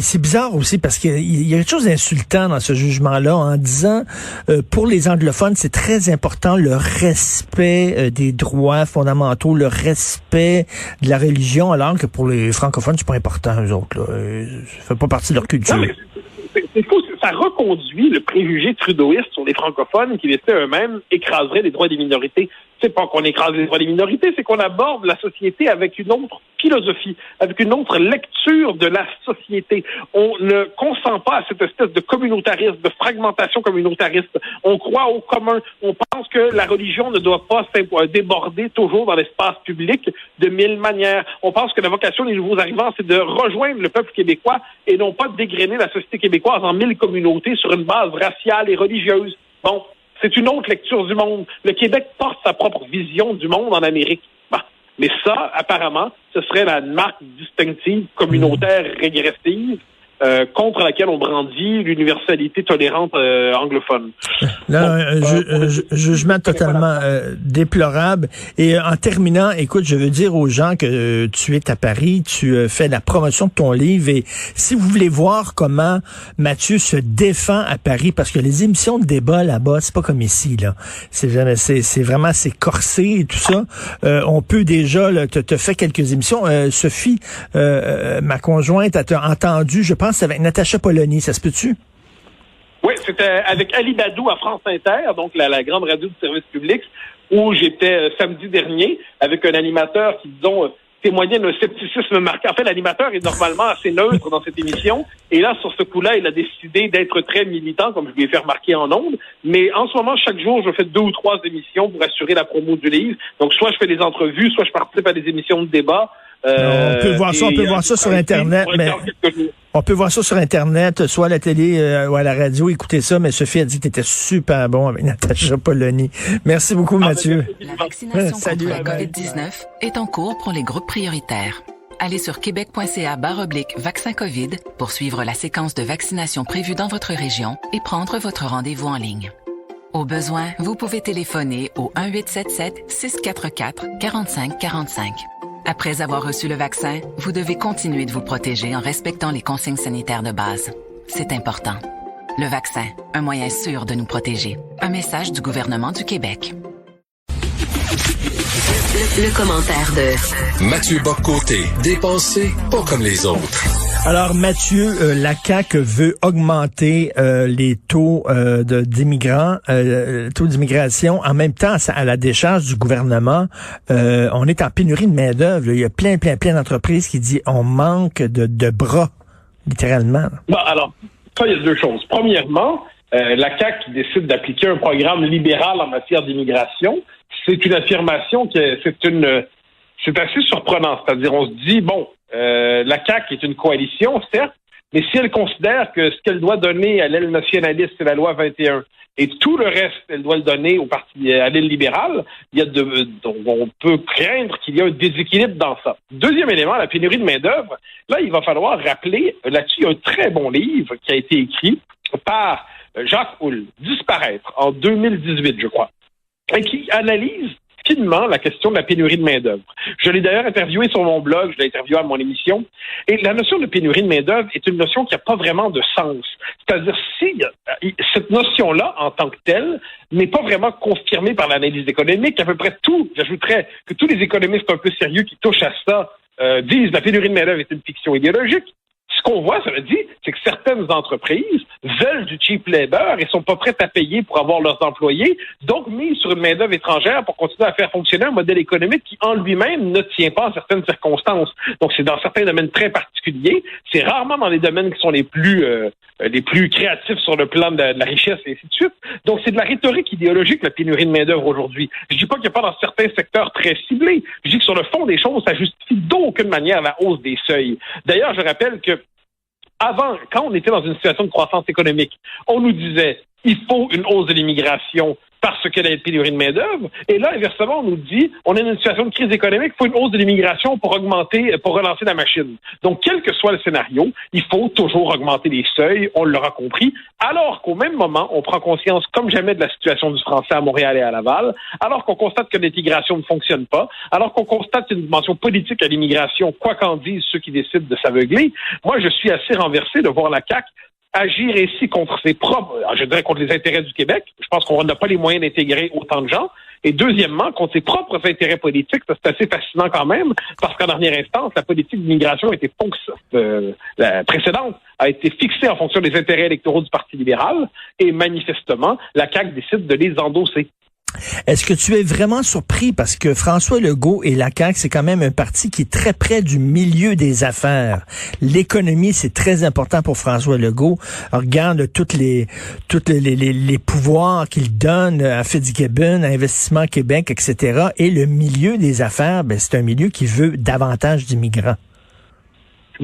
c'est bizarre aussi parce qu'il y a quelque chose d'insultant dans ce jugement-là en disant pour les anglophones, c'est très important le respect des droits fondamentaux, le respect de la religion, alors que pour les francophones, c'est pas important, eux autres. Là. Ça fait pas partie de leur culture. Non, c'est faux. Ça reconduit le préjugé trudeauiste sur les francophones qui laissaient eux-mêmes écraseraient les droits des minorités. C'est pas qu'on écrase les droits des minorités, c'est qu'on aborde la société avec une autre philosophie, avec une autre lecture de la société. On ne consent pas à cette espèce de communautarisme, de fragmentation communautariste. On croit au commun. On pense que la religion ne doit pas déborder toujours dans l'espace public de mille manières. On pense que la vocation des nouveaux arrivants, c'est de rejoindre le peuple québécois et non pas de dégrainer la société québécoise en 1000 communautés sur une base raciale et religieuse. Bon. C'est une autre lecture du monde. Le Québec porte sa propre vision du monde en Amérique. Mais ça, apparemment, ce serait la marque distinctive, communautaire, régressive, contre laquelle on brandit l'universalité tolérante anglophone. Jugement totalement déplorable. Et en terminant, écoute, je veux dire aux gens que tu es à Paris, tu fais la promotion de ton livre, et si vous voulez voir comment Mathieu se défend à Paris, parce que les émissions de débat là-bas, c'est pas comme ici, là. C'est vraiment, c'est corsé et tout ça. On peut déjà, là, te fait quelques émissions. Sophie, ma conjointe, a entendu, je pense, avec Natacha Polony, ça se peut-tu? Oui, c'était avec Ali Badou à France Inter, donc la grande radio du service public, où j'étais samedi dernier avec un animateur qui, disons, témoignait d'un scepticisme marquant. En fait, l'animateur est normalement assez neutre dans cette émission, et là, sur ce coup-là, il a décidé d'être très militant, comme je lui ai fait remarquer en ondes, mais en ce moment, chaque jour, je fais 2 ou 3 émissions pour assurer la promo du livre. Donc, soit je fais des entrevues, soit je participe à des émissions de débat. On peut voir ça sur Internet, mais on peut voir ça sur Internet, soit à la télé ou à la radio, écouter ça, mais Sophie a dit que tu étais super bon avec Natacha Polony. Merci beaucoup, Mathieu. La vaccination contre la COVID-19 est en cours pour les groupes prioritaires. Allez sur québec.ca/vaccin COVID pour suivre la séquence de vaccination prévue dans votre région et prendre votre rendez-vous en ligne. Au besoin, vous pouvez téléphoner au 1-877-644-4545. Après avoir reçu le vaccin, vous devez continuer de vous protéger en respectant les consignes sanitaires de base. C'est important. Le vaccin, un moyen sûr de nous protéger. Un message du gouvernement du Québec. Le commentaire de Mathieu Bock-Côté, dépensé pas comme les autres. Alors, Mathieu, la CAQ veut augmenter les taux d'immigrants, taux d'immigration. En même temps, à la décharge du gouvernement, on est en pénurie de main-d'œuvre. Il y a plein d'entreprises qui disent on manque de bras, littéralement. Bon, alors, ça, il y a 2 choses. Premièrement, la CAQ qui décide d'appliquer un programme libéral en matière d'immigration, c'est une affirmation c'est assez surprenant. C'est-à-dire, on se dit, la CAQ est une coalition, certes, mais si elle considère que ce qu'elle doit donner à l'aile nationaliste, c'est la loi 21, et tout le reste, elle doit le donner au parti, à l'aile libérale, donc on peut craindre qu'il y ait un déséquilibre dans ça. Deuxième élément, la pénurie de main-d'œuvre. Là, il va falloir rappeler, là-dessus, il y a un très bon livre qui a été écrit par Jacques Houle, Disparaître, en 2018, je crois, et qui analyse finement la question de la pénurie de main-d'œuvre. Je l'ai d'ailleurs interviewé sur mon blog, je l'ai interviewé à mon émission, et la notion de pénurie de main-d'œuvre est une notion qui n'a pas vraiment de sens. C'est-à-dire, si cette notion-là, en tant que telle, n'est pas vraiment confirmée par l'analyse économique, à peu près tout, j'ajouterais que tous les économistes un peu sérieux qui touchent à ça disent la pénurie de main-d'œuvre est une fiction idéologique. Ce qu'on voit, ça veut dire, c'est que certaines entreprises veulent du cheap labor et sont pas prêtes à payer pour avoir leurs employés, donc misent sur une main-d'œuvre étrangère pour continuer à faire fonctionner un modèle économique qui, en lui-même, ne tient pas en certaines circonstances. Donc, c'est dans certains domaines très particuliers. C'est rarement dans les domaines qui sont les plus créatifs sur le plan de la richesse et ainsi de suite. Donc, c'est de la rhétorique idéologique, la pénurie de main-d'œuvre aujourd'hui. Je dis pas qu'il n'y a pas dans certains secteurs très ciblés. Je dis que sur le fond des choses, ça justifie d'aucune manière la hausse des seuils. D'ailleurs, je rappelle que avant, quand on était dans une situation de croissance économique, on nous disait il faut une hausse de l'immigration parce qu'il y a une pénurie de main-d'œuvre. Et là, inversement, on nous dit on est dans une situation de crise économique, il faut une hausse de l'immigration pour relancer la machine. Donc, quel que soit le scénario, il faut toujours augmenter les seuils, on l'aura compris, alors qu'au même moment, on prend conscience comme jamais de la situation du français à Montréal et à Laval, alors qu'on constate que l'intégration ne fonctionne pas, alors qu'on constate une dimension politique à l'immigration, quoi qu'en disent ceux qui décident de s'aveugler. Moi, je suis assez renversé de voir la CAQ agir ici contre contre les intérêts du Québec. Je pense qu'on n'a pas les moyens d'intégrer autant de gens. Et deuxièmement, contre ses propres intérêts politiques, c'est assez fascinant quand même, parce qu'en dernière instance, la politique d'immigration la précédente a été fixée en fonction des intérêts électoraux du Parti libéral, et manifestement, la CAQ décide de les endosser. Est-ce que tu es vraiment surpris parce que François Legault et la CAQ, c'est quand même un parti qui est très près du milieu des affaires. L'économie, c'est très important pour François Legault. Regarde tous les pouvoirs qu'il donne à Fitzgibbon, à Investissement Québec, etc. Et le milieu des affaires, c'est un milieu qui veut davantage d'immigrants.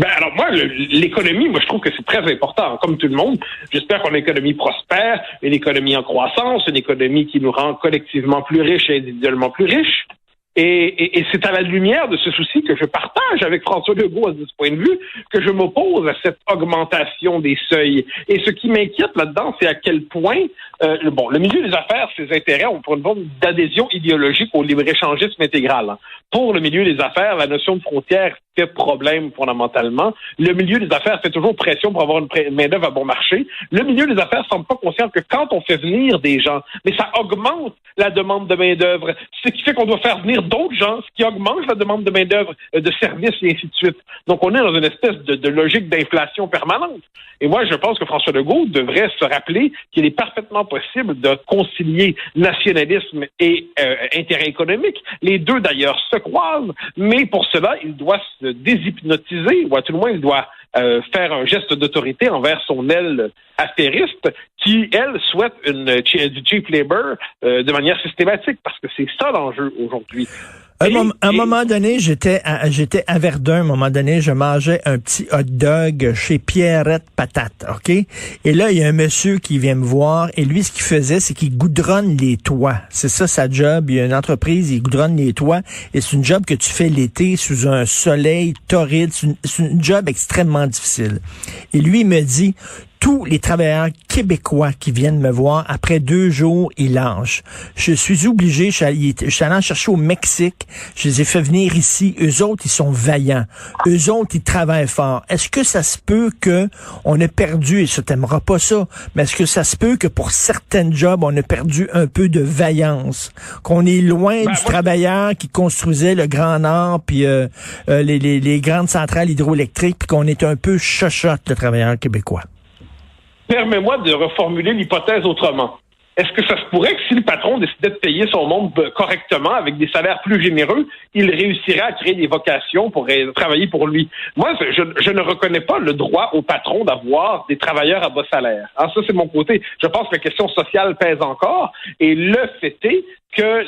Alors moi, l'économie, moi je trouve que c'est très important. Comme tout le monde, j'espère qu'on a une économie prospère, une économie en croissance, une économie qui nous rend collectivement plus riches et individuellement plus riches. Et c'est à la lumière de ce souci que je partage avec François Legault à ce point de vue que je m'oppose à cette augmentation des seuils. Et ce qui m'inquiète là-dedans, c'est à quel point le milieu des affaires, ses intérêts ont pour une forme d'adhésion idéologique au libre-échangisme intégral. Pour le milieu des affaires, la notion de frontière fait problème fondamentalement. Le milieu des affaires fait toujours pression pour avoir une main-d'œuvre à bon marché. Le milieu des affaires semble pas conscient que quand on fait venir des gens, mais ça augmente la demande de main-d'œuvre, ce qui fait qu'on doit faire venir d'autres gens, ce qui augmente la demande de main-d'œuvre, de services et ainsi de suite. Donc, on est dans une espèce de logique d'inflation permanente. Et moi, je pense que François Legault devrait se rappeler qu'il est parfaitement possible de concilier nationalisme et intérêt économique. Les deux, d'ailleurs, se croisent, mais pour cela, il doit se déshypnotiser, ou à tout le moins, il doit faire un geste d'autorité envers son aile affairiste qui, elle, souhaite du cheap labor de manière systématique, parce que c'est ça l'enjeu aujourd'hui. À un moment donné, j'étais à Verdun, à un moment donné, je mangeais un petit hot dog chez Pierrette Patate, OK? Et là, il y a un monsieur qui vient me voir, et lui, ce qu'il faisait, c'est qu'il goudronne les toits. C'est ça, sa job. Il y a une entreprise, il goudronne les toits, et c'est une job que tu fais l'été sous un soleil torride. C'est une job extrêmement difficile. Et lui, il me dit, tous les travailleurs québécois qui viennent me voir, après 2 jours, ils lâchent. Je suis obligé, je suis allé en chercher au Mexique, je les ai fait venir ici. Eux autres, ils sont vaillants. Eux autres, ils travaillent fort. Est-ce que ça se peut que on a perdu, et ça t'aimera pas ça, mais est-ce que ça se peut que pour certains jobs, on a perdu un peu de vaillance? Qu'on est loin du travailleur qui construisait le Grand Nord, puis les grandes centrales hydroélectriques, puis qu'on est un peu chochotte, le travailleur québécois? Permets-moi de reformuler l'hypothèse autrement. est-ce que ça se pourrait que si le patron décidait de payer son monde correctement, avec des salaires plus généreux, il réussirait à créer des vocations pour travailler pour lui? Moi, je ne reconnais pas le droit au patron d'avoir des travailleurs à bas salaire. Alors ça, c'est de mon côté. Je pense que la question sociale pèse encore, et le fait est que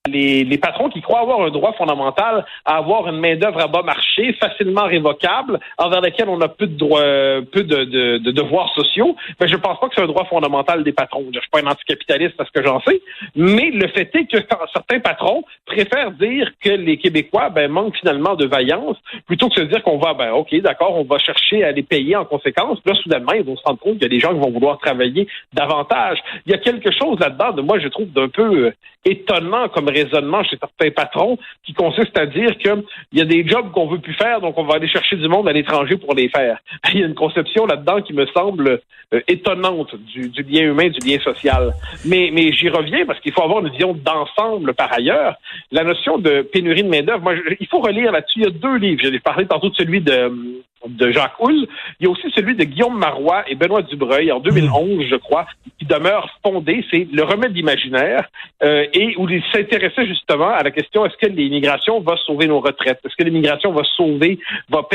les patrons qui croient avoir un droit fondamental à avoir une main-d'œuvre à bas marché, facilement révocable, envers laquelle on a peu de devoirs sociaux, ben je pense pas que c'est un droit fondamental des patrons. Je suis pas un anticapitaliste parce que j'en sais, mais le fait est que certains patrons préfèrent dire que les Québécois manquent finalement de vaillance, plutôt que de se dire qu'on va, OK, d'accord, on va chercher à les payer en conséquence. Là, soudainement, ils vont se rendre compte qu'il y a des gens qui vont vouloir travailler davantage. Il y a quelque chose là-dedans de moi, je trouve, d'un peu étonnant comme raisonnement chez certains patrons qui consiste à dire qu'il y a des jobs qu'on veut plus faire, donc on va aller chercher du monde à l'étranger pour les faire. Il y a une conception là-dedans qui me semble étonnante du lien humain, du lien social. Mais j'y reviens parce qu'il faut avoir une vision d'ensemble par ailleurs. La notion de pénurie de main-d'œuvre, moi, il faut relire là-dessus. Il y a 2 livres. J'ai parlé tantôt de celui de Jacques Houle. Il y a aussi celui de Guillaume Marois et Benoît Dubreuil, en 2011, je crois, qui demeure fondé. C'est Le remède imaginaire, et où il s'intéressait justement à la question, est-ce que l'immigration va sauver nos retraites? Est-ce que l'immigration va sauver, va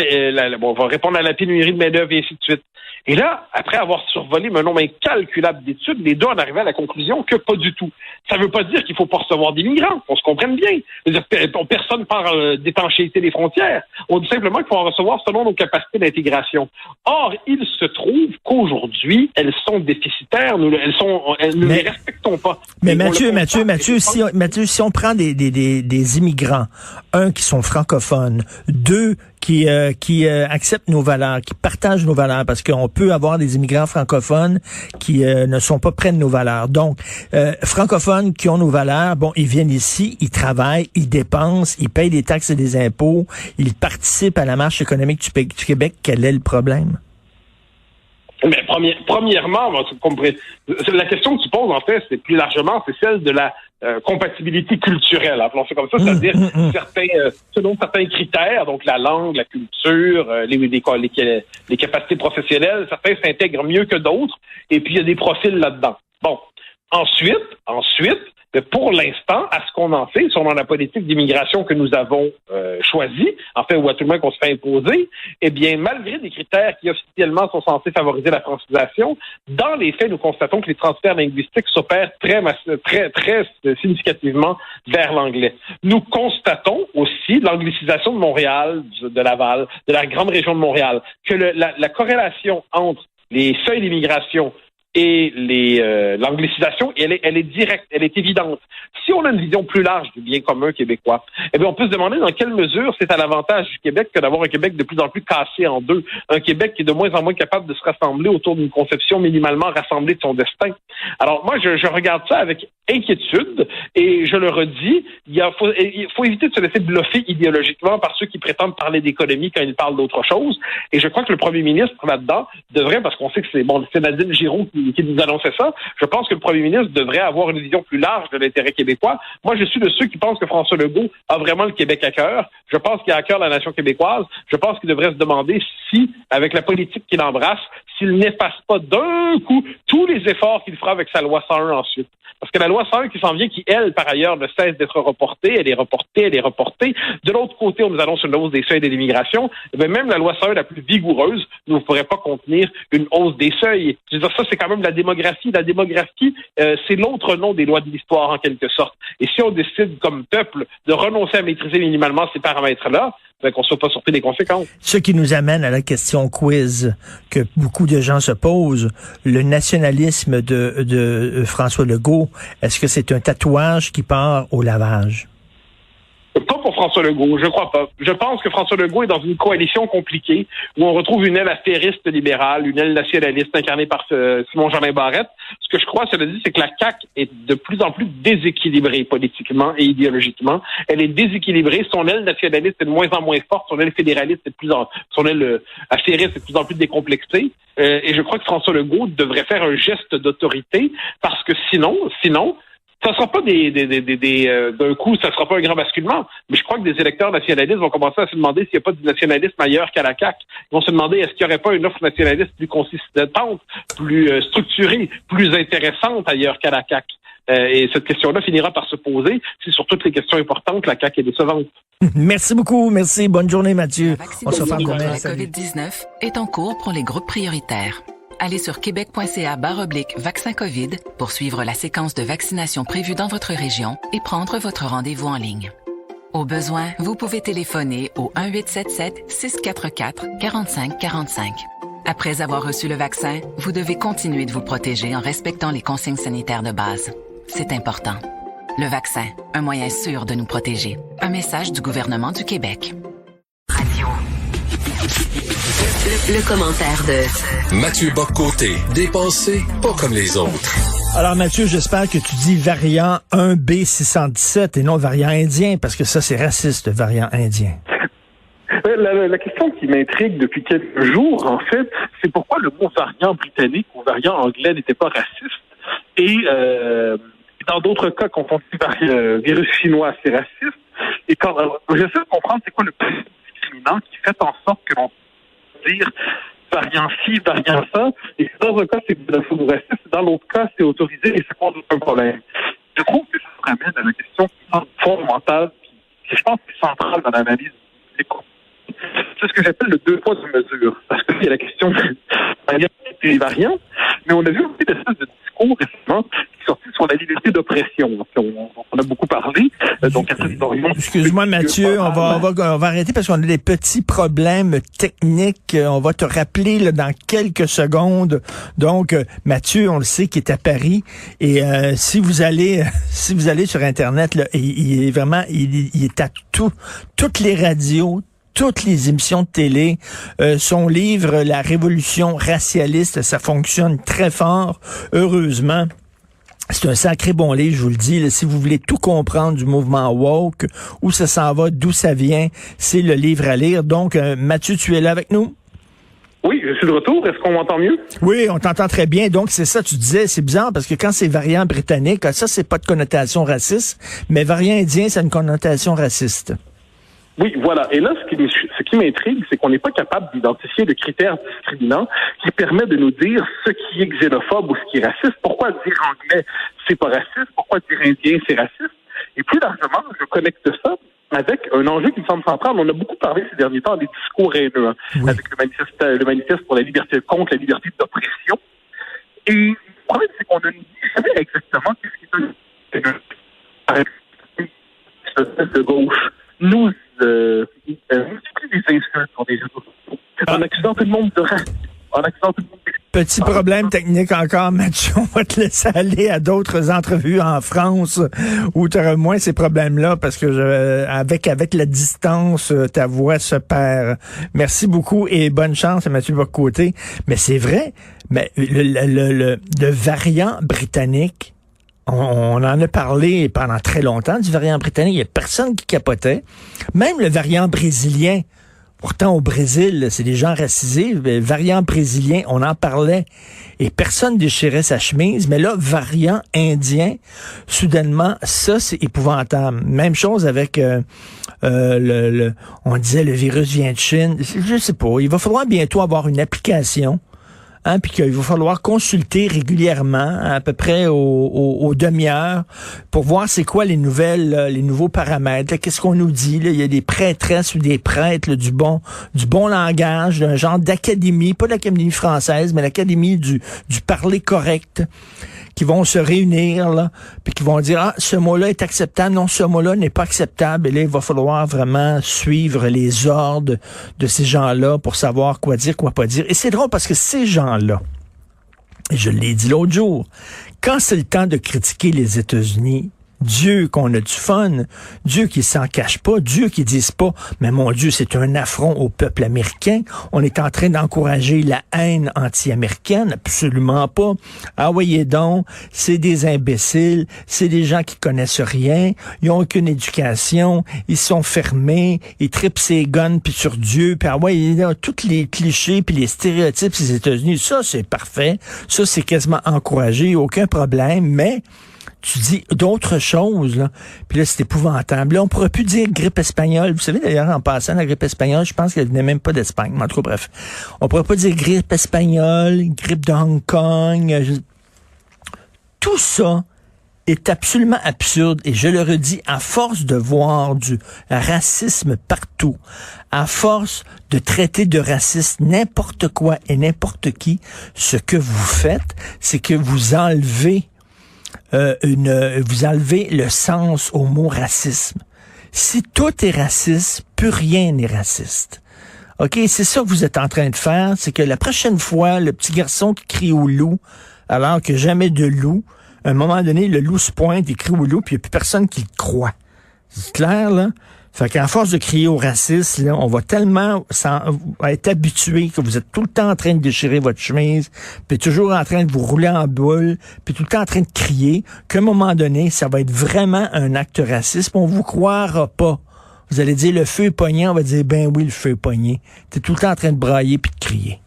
répondre à la pénurie de main-d'œuvre et ainsi de suite? Et là, après avoir survolé un nombre incalculable d'études, les deux en arrivaient à la conclusion que pas du tout. Ça veut pas dire qu'il faut pas recevoir des migrants, qu'on se comprenne bien. Personne parle d'étanchéité des frontières. On dit simplement qu'il faut en recevoir selon nos capacités d'intégration. Or, il se trouve qu'aujourd'hui, elles sont déficitaires. Nous ne les respectons pas. Mais Mathieu, si on prend des immigrants, qui sont francophones, 2 qui acceptent nos valeurs, qui partagent nos valeurs, parce qu'on peut avoir des immigrants francophones qui ne sont pas près de nos valeurs. Donc, francophones qui ont nos valeurs, ils viennent ici, ils travaillent, ils dépensent, ils payent des taxes et des impôts, ils participent à la marche économique du Québec. Quel est le problème? Mais premièrement, la question que tu poses, en fait, c'est plus largement, c'est celle de la compatibilité culturelle. Appelons ça comme ça, c'est-à-dire selon certains critères, donc la langue, la culture, les capacités professionnelles, certains s'intègrent mieux que d'autres, et puis il y a des profils là-dedans. Bon, ensuite, pour l'instant, à ce qu'on en fait, selon la politique d'immigration que nous avons choisie, en fait, ou à tout le moins qu'on se fait imposer, eh bien, malgré des critères qui officiellement sont censés favoriser la francisation, dans les faits, nous constatons que les transferts linguistiques s'opèrent très significativement vers l'anglais. Nous constatons aussi l'anglicisation de Montréal, de Laval, de la grande région de Montréal, que la corrélation entre les seuils d'immigration et l'anglicisation, elle est directe, elle est évidente. Si on a une vision plus large du bien commun québécois, eh bien, on peut se demander dans quelle mesure c'est à l'avantage du Québec que d'avoir un Québec de plus en plus cassé en deux, un Québec qui est de moins en moins capable de se rassembler autour d'une conception minimalement rassemblée de son destin. Alors moi, je regarde ça avec inquiétude, et je le redis, il faut éviter de se laisser bluffer idéologiquement par ceux qui prétendent parler d'économie quand ils parlent d'autre chose, et je crois que le premier ministre là-dedans devrait, parce qu'on sait que c'est Nadine Giroux qui nous annonçait ça, je pense que le premier ministre devrait avoir une vision plus large de l'intérêt québécois. Moi, je suis de ceux qui pensent que François Legault a vraiment le Québec à cœur. Je pense qu'il a à cœur la nation québécoise. Je pense qu'il devrait se demander si, avec la politique qu'il embrasse, s'il n'efface pas d'un coup tous les efforts qu'il fera avec sa loi 101 ensuite. Parce que la loi 101 qui s'en vient, qui, elle, par ailleurs, ne cesse d'être reportée, elle est reportée. De l'autre côté, on nous annonce une hausse des seuils de l'immigration. Mais même la loi 101 la plus vigoureuse ne pourrait pas contenir une hausse des seuils. Je veux dire, ça, c'est quand même la démographie. La démographie, c'est l'autre nom des lois de l'histoire, en quelque sorte. Et si on décide, comme peuple, de renoncer à maîtriser minimalement ces paramètres-là, qu'on ne soit pas surpris des conséquences. Ce qui nous amène à la question quiz que beaucoup de gens se posent. Le nationalisme de François Legault, est-ce que c'est un tatouage qui part au lavage? Pas pour François Legault, je crois pas. Je pense que François Legault est dans une coalition compliquée où on retrouve une aile affairiste libérale, une aile nationaliste incarnée par Simon-Jeanin Barrette. Ce que je crois, cela dit, c'est que la CAQ est de plus en plus déséquilibrée politiquement et idéologiquement. Elle est déséquilibrée. Son aile nationaliste est de moins en moins forte. Son aile fédéraliste son aile affairiste est de plus en plus décomplexée. Et je crois que François Legault devrait faire un geste d'autorité parce que sinon, Ça sera pas d'un coup, ça sera pas un grand basculement, mais je crois que des électeurs nationalistes vont commencer à se demander s'il n'y a pas du nationalisme ailleurs qu'à la CAQ. Ils vont se demander est-ce qu'il n'y aurait pas une offre nationaliste plus consistante, plus structurée, plus intéressante ailleurs qu'à la CAQ. Et cette question-là finira par se poser. Si sur toutes les questions importantes, la CAQ est décevante. Merci beaucoup. Merci. Bonne journée, Mathieu. On se reparle demain. La COVID-19 est en cours pour les groupes prioritaires. Allez sur québec.ca/vaccin COVID pour suivre la séquence de vaccination prévue dans votre région et prendre votre rendez-vous en ligne. Au besoin, vous pouvez téléphoner au 1-877-644-4545. Après avoir reçu le vaccin, vous devez continuer de vous protéger en respectant les consignes sanitaires de base. C'est important. Le vaccin, un moyen sûr de nous protéger. Un message du gouvernement du Québec. Radio. Le commentaire de Mathieu Bock-Côté, dépensé pas comme les autres. Alors Mathieu, j'espère que tu dis variant 1B617 et non variant indien, parce que ça c'est raciste, variant indien. La question qui m'intrigue depuis quelques jours, en fait, c'est pourquoi le mot variant britannique ou variant anglais n'était pas raciste. Et dans d'autres cas, quand on dit virus chinois, c'est raciste. Et quand j'essaie de comprendre c'est quoi le principe discriminant qui fait en sorte que l'on peut dire variant ci, variant ça. Et dans un cas, c'est raciste. Dans l'autre cas, c'est autorisé et ça pose un problème. Je trouve que ça ramène à la question fondamentale qui je pense est centrale dans l'analyse des cours. C'est ce que j'appelle le 2 poids 2 mesures. Parce que il y a la question des variants, mais on a vu aussi des espèces de discours récemment qui sont sortis sur la liberté d'oppression. On a beaucoup parlé. Donc, excuse-moi, Mathieu, on va arrêter parce qu'on a des petits problèmes techniques. On va te rappeler là, dans quelques secondes. Donc, Mathieu, on le sait, qui est à Paris. Et si vous allez sur Internet, là, il est à toutes les radios, toutes les émissions de télé, son livre « La révolution racialiste », ça fonctionne très fort, heureusement. C'est un sacré bon livre, je vous le dis. Là, si vous voulez tout comprendre du mouvement woke, où ça s'en va, d'où ça vient, c'est le livre à lire. Donc, Mathieu, tu es là avec nous? Oui, je suis de retour. Est-ce qu'on m'entend mieux? Oui, on t'entend très bien. Donc, c'est ça, tu disais, c'est bizarre parce que quand c'est variant britannique, ça, c'est pas de connotation raciste, mais variant indien, c'est une connotation raciste. Oui, voilà. Et là, ce qui m'intrigue, c'est qu'on n'est pas capable d'identifier le critère discriminant qui permet de nous dire ce qui est xénophobe ou ce qui est raciste. Pourquoi dire anglais, c'est pas raciste? Pourquoi dire indien, c'est raciste? Et plus largement, je connecte ça avec un enjeu qui me semble central. On a beaucoup parlé ces derniers temps des discours haineux, oui, avec le manifeste pour la liberté contre la liberté d'oppression. Et le problème, c'est qu'on ne dit jamais exactement qu'est-ce qui est de gauche. Nous multiplie des insultes sur des réseaux sociaux. En accusant tout le monde de racisme. Petit problème technique encore, Mathieu. On va te laisser aller à d'autres entrevues en France où tu auras moins ces problèmes-là parce que avec la distance, ta voix se perd. Merci beaucoup et bonne chance à Mathieu Bock-Côté. Mais c'est vrai, mais le variant britannique, on en a parlé pendant très longtemps du variant britannique. Il n'y a personne qui capotait. Même le variant brésilien. Pourtant, au Brésil, c'est des gens racisés. Le variant brésilien, on en parlait et personne déchirait sa chemise. Mais là, variant indien, soudainement, ça, c'est épouvantable. Même chose avec on disait le virus vient de Chine. Je sais pas. Il va falloir bientôt avoir une application. Puis qu'il va falloir consulter régulièrement, à peu près aux demi-heures, pour voir c'est quoi les nouveaux paramètres. Là, qu'est-ce qu'on nous dit? Là? Il y a des prêtresses ou des prêtres là, du bon langage, d'un genre d'académie, pas l'académie française, mais l'académie du parler correct, qui vont se réunir, là, puis qui vont dire, ce mot-là est acceptable, non, ce mot-là n'est pas acceptable. Et là, il va falloir vraiment suivre les ordres de ces gens-là pour savoir quoi dire, quoi pas dire. Et c'est drôle parce que ces gens-là, et je l'ai dit l'autre jour, quand c'est le temps de critiquer les États-Unis, Dieu qu'on a du fun, Dieu qui s'en cache pas, Dieu qui dise pas, mais mon Dieu, c'est un affront au peuple américain. On est en train d'encourager la haine anti-américaine, absolument pas. Ah voyez donc, c'est des imbéciles, c'est des gens qui connaissent rien, ils ont aucune éducation, ils sont fermés, ils tripent ses guns puis sur Dieu, puis ah ouais, tous les clichés puis les stéréotypes des États-Unis, ça c'est parfait, ça c'est quasiment encouragé, aucun problème, mais tu dis d'autres choses, là. Puis là, c'est épouvantable. Là, on pourrait plus dire grippe espagnole. Vous savez, d'ailleurs, en passant, la grippe espagnole, je pense qu'elle venait même pas d'Espagne. Mais en tout cas, bref. On pourrait pas dire grippe espagnole, grippe de Hong Kong. Tout ça est absolument absurde. Et je le redis, à force de voir du racisme partout, à force de traiter de raciste n'importe quoi et n'importe qui, ce que vous faites, c'est que vous enlevez le sens au mot racisme. Si tout est raciste, plus rien n'est raciste. OK, c'est ça que vous êtes en train de faire, c'est que la prochaine fois, le petit garçon qui crie au loup, alors que jamais de loup, à un moment donné, le loup se pointe, il crie au loup, puis il n'y a plus personne qui le croit. C'est clair, là? Fait qu'à force de crier au racisme, là, on va tellement être habitué que vous êtes tout le temps en train de déchirer votre chemise, puis toujours en train de vous rouler en boule, puis tout le temps en train de crier, qu'à un moment donné, ça va être vraiment un acte raciste, on vous croira pas. Vous allez dire, le feu est pogné, on va dire, ben oui, le feu est pogné. T'es tout le temps en train de brailler puis de crier.